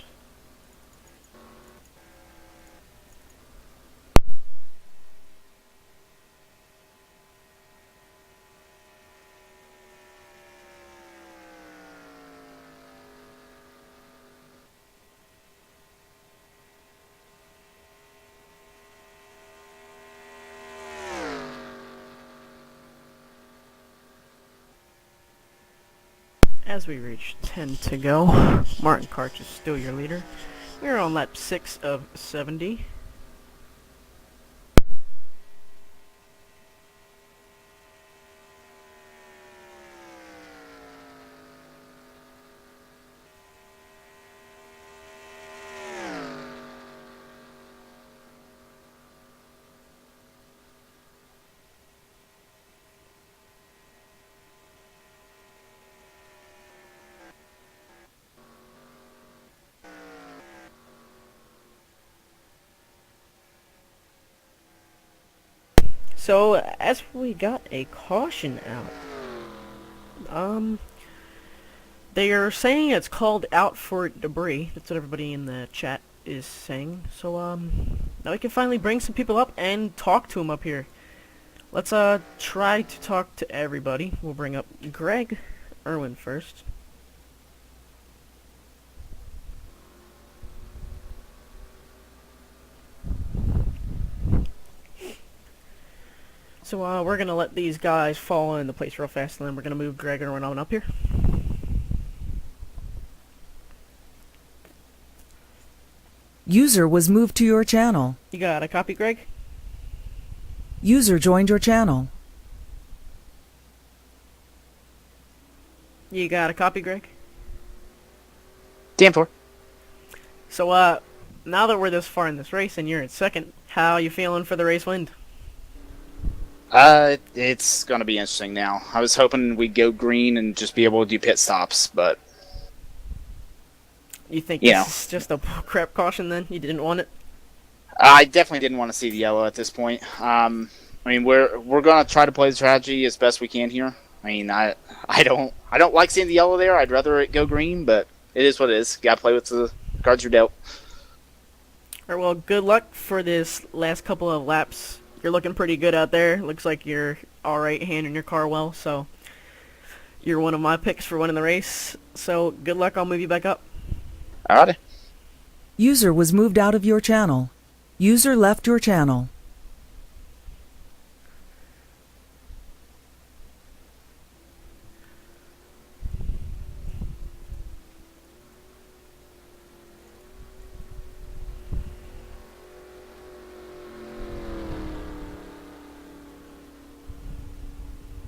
As we reach 10 to go, Martin Karch is still your leader. We're on lap 6 of 70. So, as we got a caution out, they are saying it's called out for debris. That's what everybody in the chat is saying. So, now we can finally bring some people up and talk to them up here. Let's, try to talk to everybody. We'll bring up Greg Irwin first. So, we're gonna let these guys fall into place real fast, and then we're gonna move Greg Irwin on up here. User was moved to your channel. You got a copy, Greg? User joined your channel. You got a copy, Greg? Damn for. So, now that we're this far in this race and you're in second, how you feeling for the race wind? It's gonna be interesting now. I was hoping we'd go green and just be able to do pit stops, but... You think this is just a crap caution then? You didn't want it? I definitely didn't want to see the yellow at this point. I mean, we're gonna try to play the strategy as best we can here. I mean, I don't like seeing the yellow there. I'd rather it go green, but it is what it is. Gotta play with the cards you're dealt. Alright, well, good luck for this last couple of laps. You're looking pretty good out there. Looks like you're alright handling your car well, so you're one of my picks for winning the race. So, good luck. I'll move you back up. Alrighty. User was moved out of your channel. User left your channel.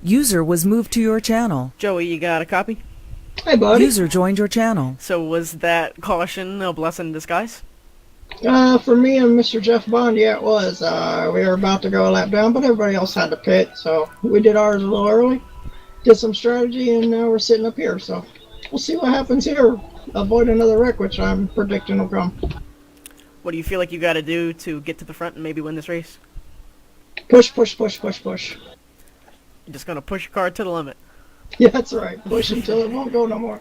User was moved to your channel. Joey, you got a copy? Hey, buddy. User joined your channel. So was that caution a blessing in disguise? For me and Mr. Jeff Bond, yeah, it was. We were about to go a lap down, but everybody else had to pit, so we did ours a little early. Did some strategy, and now we're sitting up here, so we'll see what happens here. Avoid another wreck, which I'm predicting will come. What do you feel like you got to do to get to the front and maybe win this race? Push, push, push, push, push. You're just going to push your car to the limit. Yeah, that's right. Push until it won't go no more.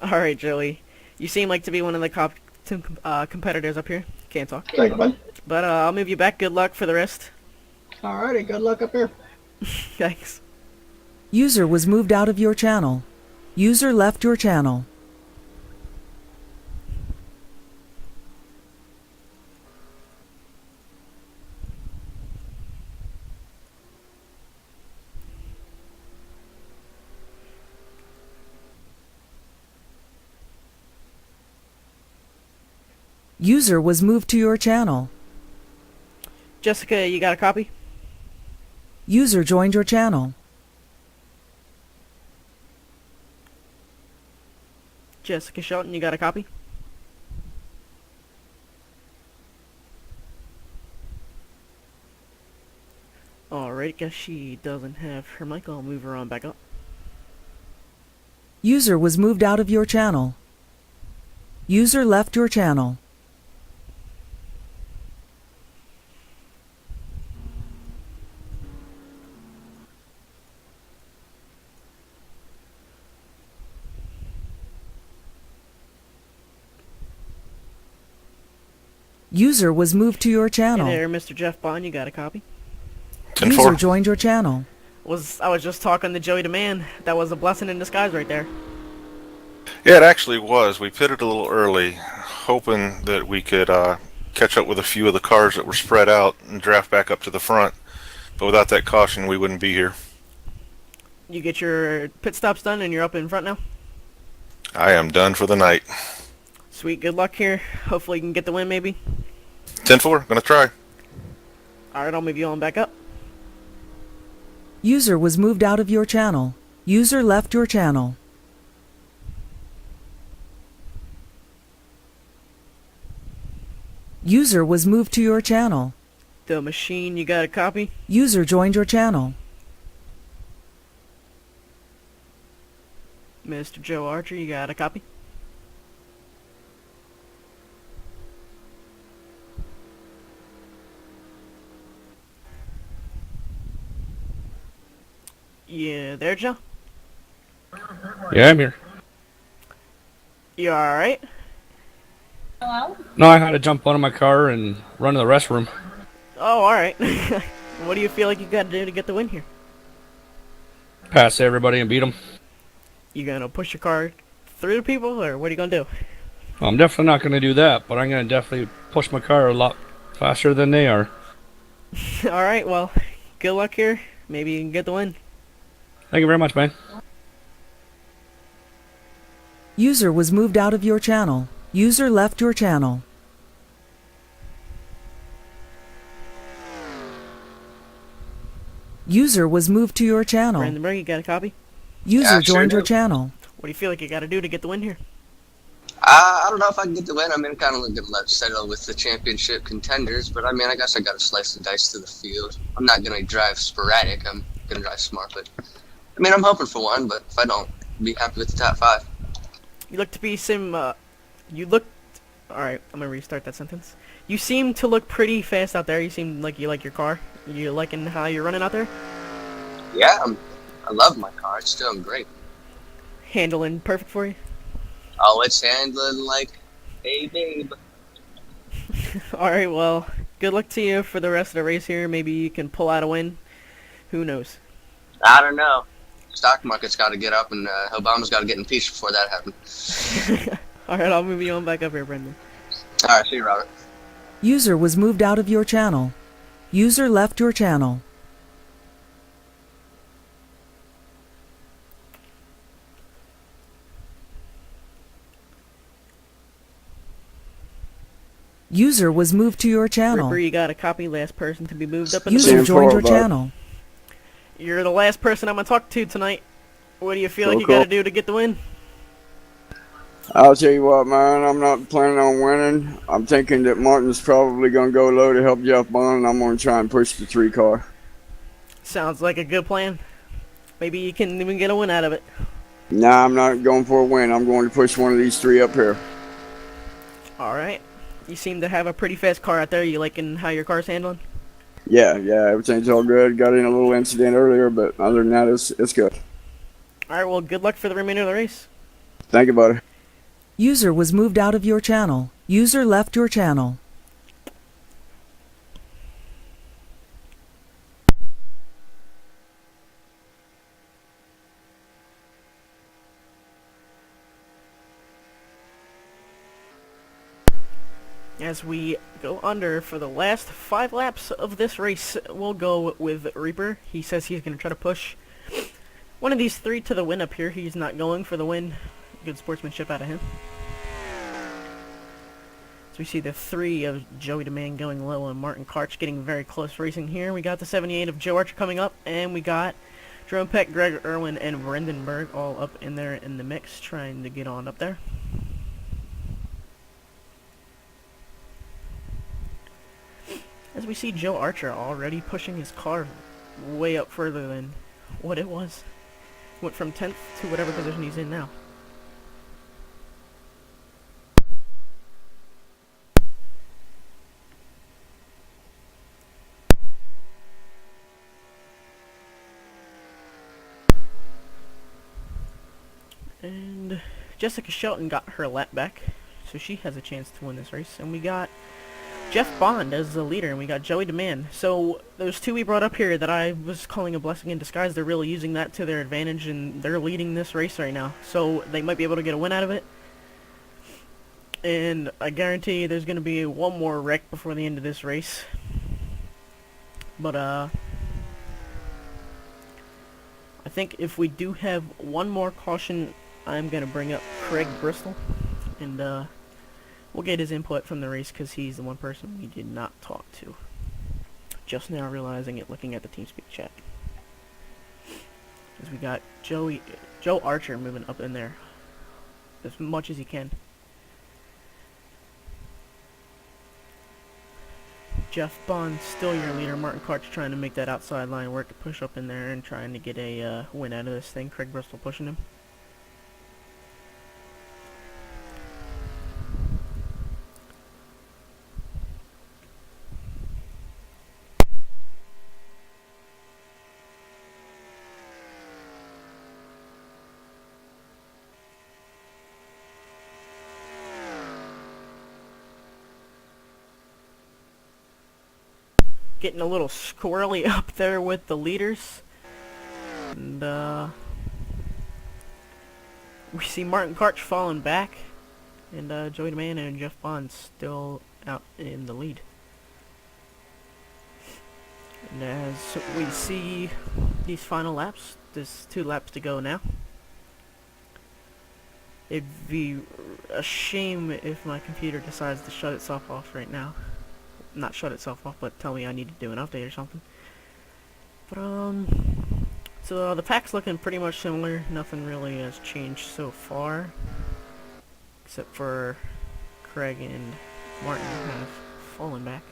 All right, Joey. You seem like to be one of the competitors up here. Can't talk. Thank you, bud. But I'll move you back. Good luck for the rest. Alrighty, good luck up here. Thanks. User was moved out of your channel. User left your channel. User was moved to your channel. Jessica, you got a copy? User joined your channel. Jessica Shelton, you got a copy? Alright, guess she doesn't have her mic. I'll move her on back up. User was moved out of your channel. User left your channel. User was moved to your channel. Hey there, Mr. Jeff Bond, you got a copy? User joined your channel. I was just talking to Joey DeMann. That was a blessing in disguise right there. Yeah, it actually was. We pitted a little early, hoping that we could catch up with a few of the cars that were spread out and draft back up to the front. But without that caution, we wouldn't be here. You get your pit stops done and you're up in front now? I am done for the night. Sweet, good luck here. Hopefully you can get the win maybe. 10-4, gonna try. Alright, I'll move you on back up. User was moved out of your channel. User left your channel. User was moved to your channel. The Machine, you got a copy? User joined your channel. Mr. Joe Archer, you got a copy? Yeah, there, Joe? Yeah, I'm here. You alright? No, I had to jump out of my car and run to the restroom. Oh, alright. What do you feel like you gotta do to get the win here? Pass everybody and beat them. You gonna push your car through the people, or what are you gonna do? I'm definitely not going to do that, but I'm going to definitely push my car a lot faster than they are. Alright, well, good luck here. Maybe you can get the win. Thank you very much, man. User was moved out of your channel. User left your channel. User was moved to your channel. Brandenburg, you got a copy? User joined your channel. What do you feel like you gotta do to get the win here? I don't know if I can get the win. I mean, I'm kind of looking to settle with the championship contenders, but I mean, I guess I got to slice the dice to the field. I'm not going to drive sporadic. I'm going to drive smart, but I mean, I'm hoping for one, but if I don't, I'll be happy with the top 5. You look to be Alright, I'm gonna restart that sentence. You seem to look pretty fast out there. You seem like you like your car. You liking how you're running out there? Yeah, I love my car. It's doing great. Handling perfect for you? Oh, it's handling like a babe. Alright, well, good luck to you for the rest of the race here. Maybe you can pull out a win. Who knows? I don't know. Stock market's got to get up, and Obama's got to get impeached before that happens. Alright, I'll move you on back up here, Brendan. Alright, see you, Robert. User was moved out of your channel. User left your channel. User was moved to your channel. Ripper, you got a copy. Last person to be moved up in User the joined your channel. You're the last person I'm gonna talk to tonight. What do you feel like you gotta do to get the win? I'll tell you what, man, I'm not planning on winning. I'm thinking that Martin's probably going to go low to help Jeff Bond, and I'm going to try and push the 3 car. Sounds like a good plan. Maybe you can even get a win out of it. Nah, I'm not going for a win. I'm going to push one of these three up here. Alright. You seem to have a pretty fast car out there. You liking how your car's handling? Yeah, everything's all good. Got in a little incident earlier, but other than that, it's good. Alright, well, good luck for the remainder of the race. Thank you, buddy. User was moved out of your channel. User left your channel. As we go under for the last 5 laps of this race, we'll go with Reaper. He says he's going to try to push one of these 3 to the win up here. He's not going for the win. Good sportsmanship out of him. So we see the 3 of Joey DeMann going low and Martin Karch getting very close racing here. We got the 78 of Joe Archer coming up, and we got Jerome Peck, Greg Irwin, and Brendan Berg all up in there in the mix trying to get on up there. As we see Joe Archer already pushing his car way up further than what it was. Went from 10th to whatever position he's in now. And Jessica Shelton got her lap back, so she has a chance to win this race. And we got Jeff Bond as the leader, and we got Joey DeMann. So those 2 we brought up here that I was calling a blessing in disguise, they're really using that to their advantage, and they're leading this race right now. So they might be able to get a win out of it. And I guarantee there's going to be one more wreck before the end of this race. But I think if we do have one more caution, I'm going to bring up Craig Bristol, and we'll get his input from the race because he's the one person we did not talk to. Just now realizing it looking at the TeamSpeak chat. As we got Joe Archer moving up in there as much as he can. Jeff Bond still your leader. Martin Karch trying to make that outside line work to push up in there and trying to get a win out of this thing. Craig Bristol pushing him. Getting a little squirrely up there with the leaders. And we see Martin Karch falling back. And Joey DeMann and Jeff Bond still out in the lead. And as we see these final laps, there's 2 laps to go now. It'd be a shame if my computer decides to shut itself off right now. Not shut itself off, but tell me I need to do an update or something. But so the pack's looking pretty much similar. Nothing really has changed so far, except for Craig and Martin have fallen back.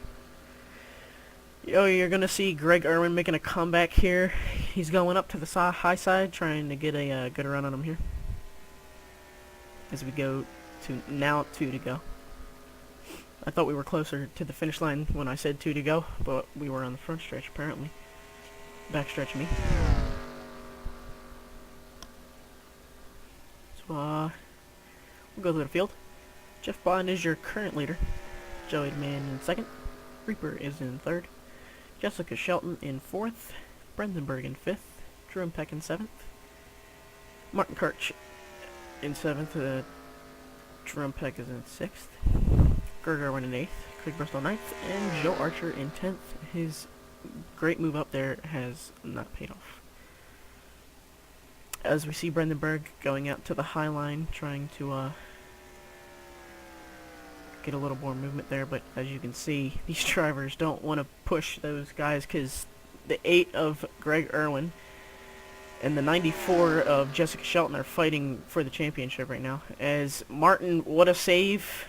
You're gonna see Greg Irwin making a comeback here. He's going up to the high side, trying to get a good run on him here. As we go to now 2 to go. I thought we were closer to the finish line when I said 2 to go, but we were on the front stretch apparently. Backstretch me. So we'll go to the field. Jeff Bond is your current leader. Joey DeMann in 2nd. Reaper is in 3rd. Jessica Shelton in 4th. Brendan Berg in 5th. Jerome Peck in 7th. Martin Karch in 7th. Jerome Peck is in 6th. Greg Irwin in 8th, Craig Bristol 9th, and Joe Archer in 10th. His great move up there has not paid off. As we see Brendan Berg going out to the high line, trying to get a little more movement there, but as you can see, these drivers don't want to push those guys because the 8 of Greg Irwin and the 94 of Jessica Shelton are fighting for the championship right now. As Martin, what a save.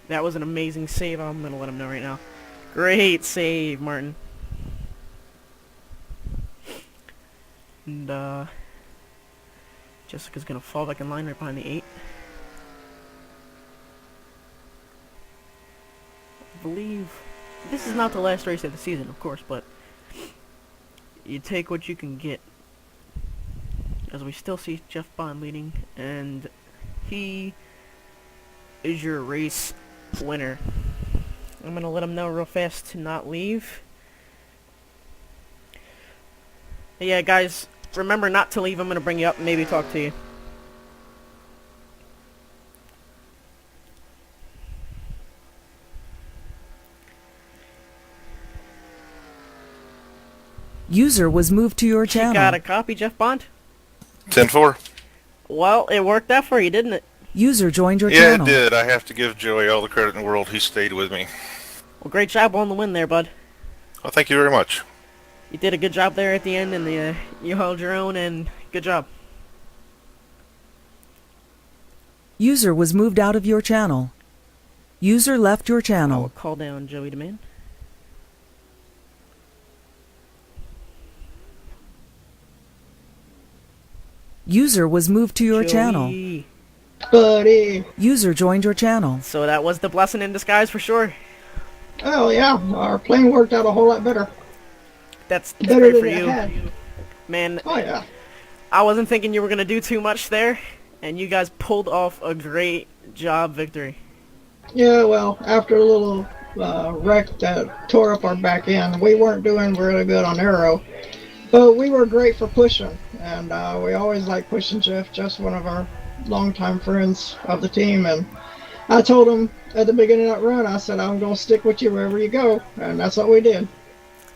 That was an amazing save. I'm going to let him know right now. Great save, Martin. And Jessica's gonna fall back in line right behind the 8. I believe this is not the last race of the season, of course, but you take what you can get. As we still see Jeff Bond leading, and he is your race winner. I'm gonna let him know real fast to not leave. Yeah, guys, remember not to leave. I'm gonna bring you up and maybe talk to you. User was moved to your channel. You got a copy, Jeff Bond? 10-4. Well, it worked out for you, didn't it? User joined your Yeah, channel. it did. I have to give Joey all the credit in the world. He stayed with me. Well, great job on the win there, bud. Well, thank you very much. You did a good job there at the end, and you held your own, and good job. User was moved out of your channel. User left your I will channel. call down Joey DeMan. User was moved to your Joey. channel. Buddy. User joined your channel. So that was the blessing in disguise for sure. Oh yeah, our plane worked out a whole lot better. That's Better great than for it you. had. Man, Oh yeah. I wasn't thinking you were going to do too much there, and you guys pulled off a great job victory. Yeah, well, after a little wreck that tore up our back end, we weren't doing really good on aero, but we were great for pushing, and we always like pushing Jeff. Jeff's one of our longtime friends of the team, and I told him at the beginning of that run, I said, I'm going to stick with you wherever you go, and that's what we did.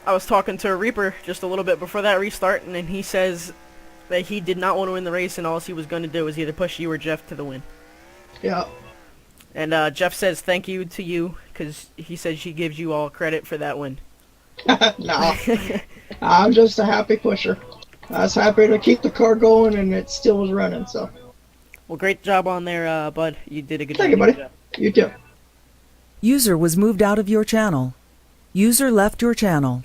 I was talking to Reaper just a little bit before that restart, and then he says that he did not want to win the race, and all he was going to do was either push you or Jeff to the win. Yeah. And Jeff says thank you to you, because he says she gives you all credit for that win. No, I'm just a happy pusher. I was happy to keep the car going, and it still was running, so. Well, great job on there, bud. You did a good job. Thank you, buddy. You too. User was moved out of your channel. User left your channel.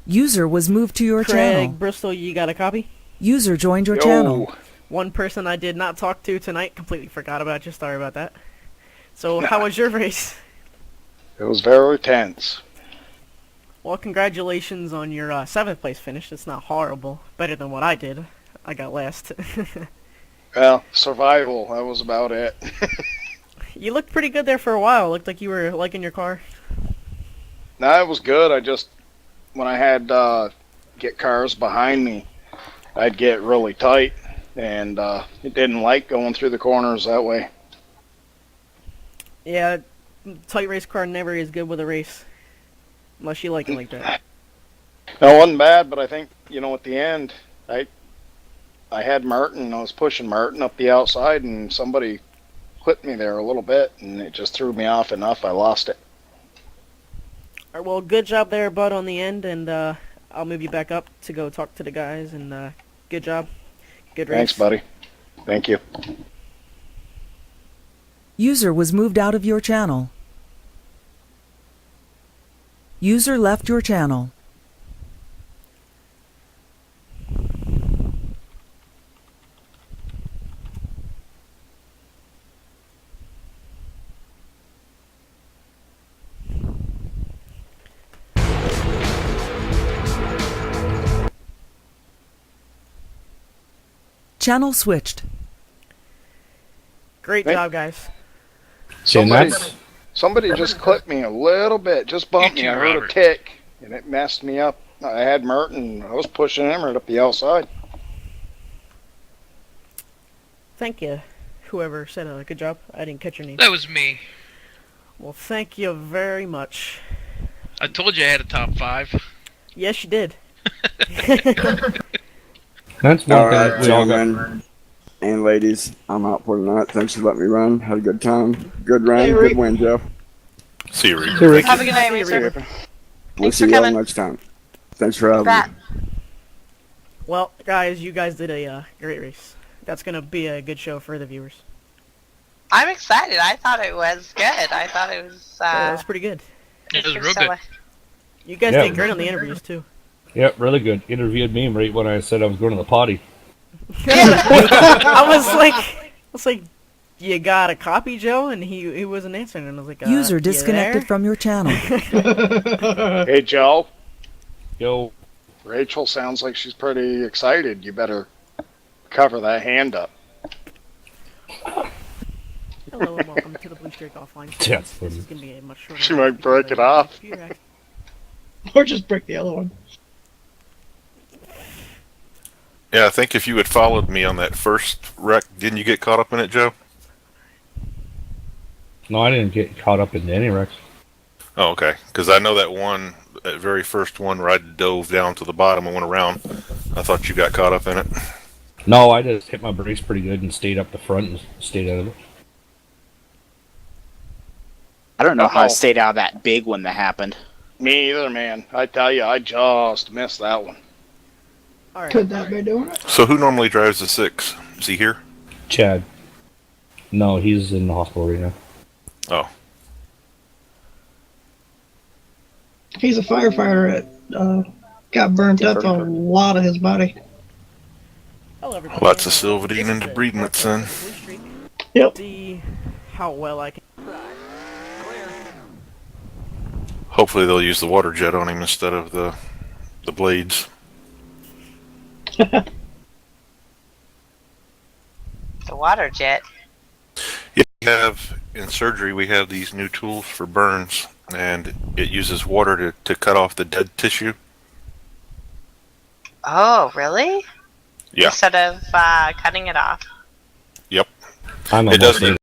User was moved to your Craig channel. Bristol, you got a copy? User joined your channel. One person I did not talk to tonight, completely forgot about you. Sorry about that. So, how was your race? It was very tense. Well, congratulations on your 7th place finish. It's not horrible. Better than what I did. I got last. Well, survival, that was about it. You looked pretty good there for a while. Looked like you were liking your car. No, it was good. I just, when I had get cars behind me, I'd get really tight, and it didn't like going through the corners that way. Yeah, tight race car never is good with a race. Unless you like it like that. No, it wasn't bad, but I think, at the end, I had Martin, I was pushing Martin up the outside, and somebody clipped me there a little bit, and it just threw me off enough, I lost it. Alright, well, good job there, bud, on the end, and I'll move you back up to go talk to the guys, and good job. Good race. Thanks, buddy. Thank you. User was moved out of your channel. User left your channel. Channel switched. Great job, guys. Somebody just clipped me a little bit, just bumped me. I heard a tick, and it messed me up. I had Merton. I was pushing him right up the outside. Thank you, whoever said a good job. I didn't catch your name. That was me. Well, thank you very much. I told you I had a top 5. Yes, you did. That's one All thing right, we all got. gentlemen and ladies, I'm out for the night. Thanks for letting me run. Had a good time. Good run. Hey, Good Rick. win, Jeff. See you, Rick. Hey, Rick. Have a good night, Racer. We'll Thanks see for y'all coming. next time. Thanks for having Bet. me. Well, guys, you guys did a great race. That's going to be a good show for the viewers. I'm excited. I thought it was good. I thought it was. That was pretty good. It was real good. Priscilla. You guys Yeah. did great on the interviews too. Yep, really good. Interviewed me right when I said I was going to the potty. I was like, you got a copy, Joe? And he wasn't answering, and I was like, User you disconnected there? from your channel. Hey, Joe. Yo. Rachel sounds like she's pretty excited. You better cover that hand up. Hello and welcome to the BlueStreak Offline. Yeah, This is gonna be a much shorter. She might break it off. Or just break the other one. Yeah, I think if you had followed me on that first wreck, didn't you get caught up in it, Joe? No, I didn't get caught up in any wrecks. Oh, okay. Because I know that very first one where I dove down to the bottom and went around. I thought you got caught up in it. No, I just hit my brakes pretty good and stayed up the front and stayed out of it. I don't know how I stayed out of that big one that happened. Me either, man. I tell you, I just missed that one. All right. Could that be doing it? So who normally drives the 6? Is he here? Chad. No, he's in the hospital right now. Oh. He's a firefighter that got burnt up on a lot of his body. Hello, everybody. Lots of Sylvadine and debris in it, son. Yep. See how well I can. Hopefully they'll use the water jet on him instead of the blades. The water jet. Yeah, in surgery we have these new tools for burns, and it uses water to cut off the dead tissue. Oh, really? Yeah. Instead of cutting it off. Yep. I'm It doesn't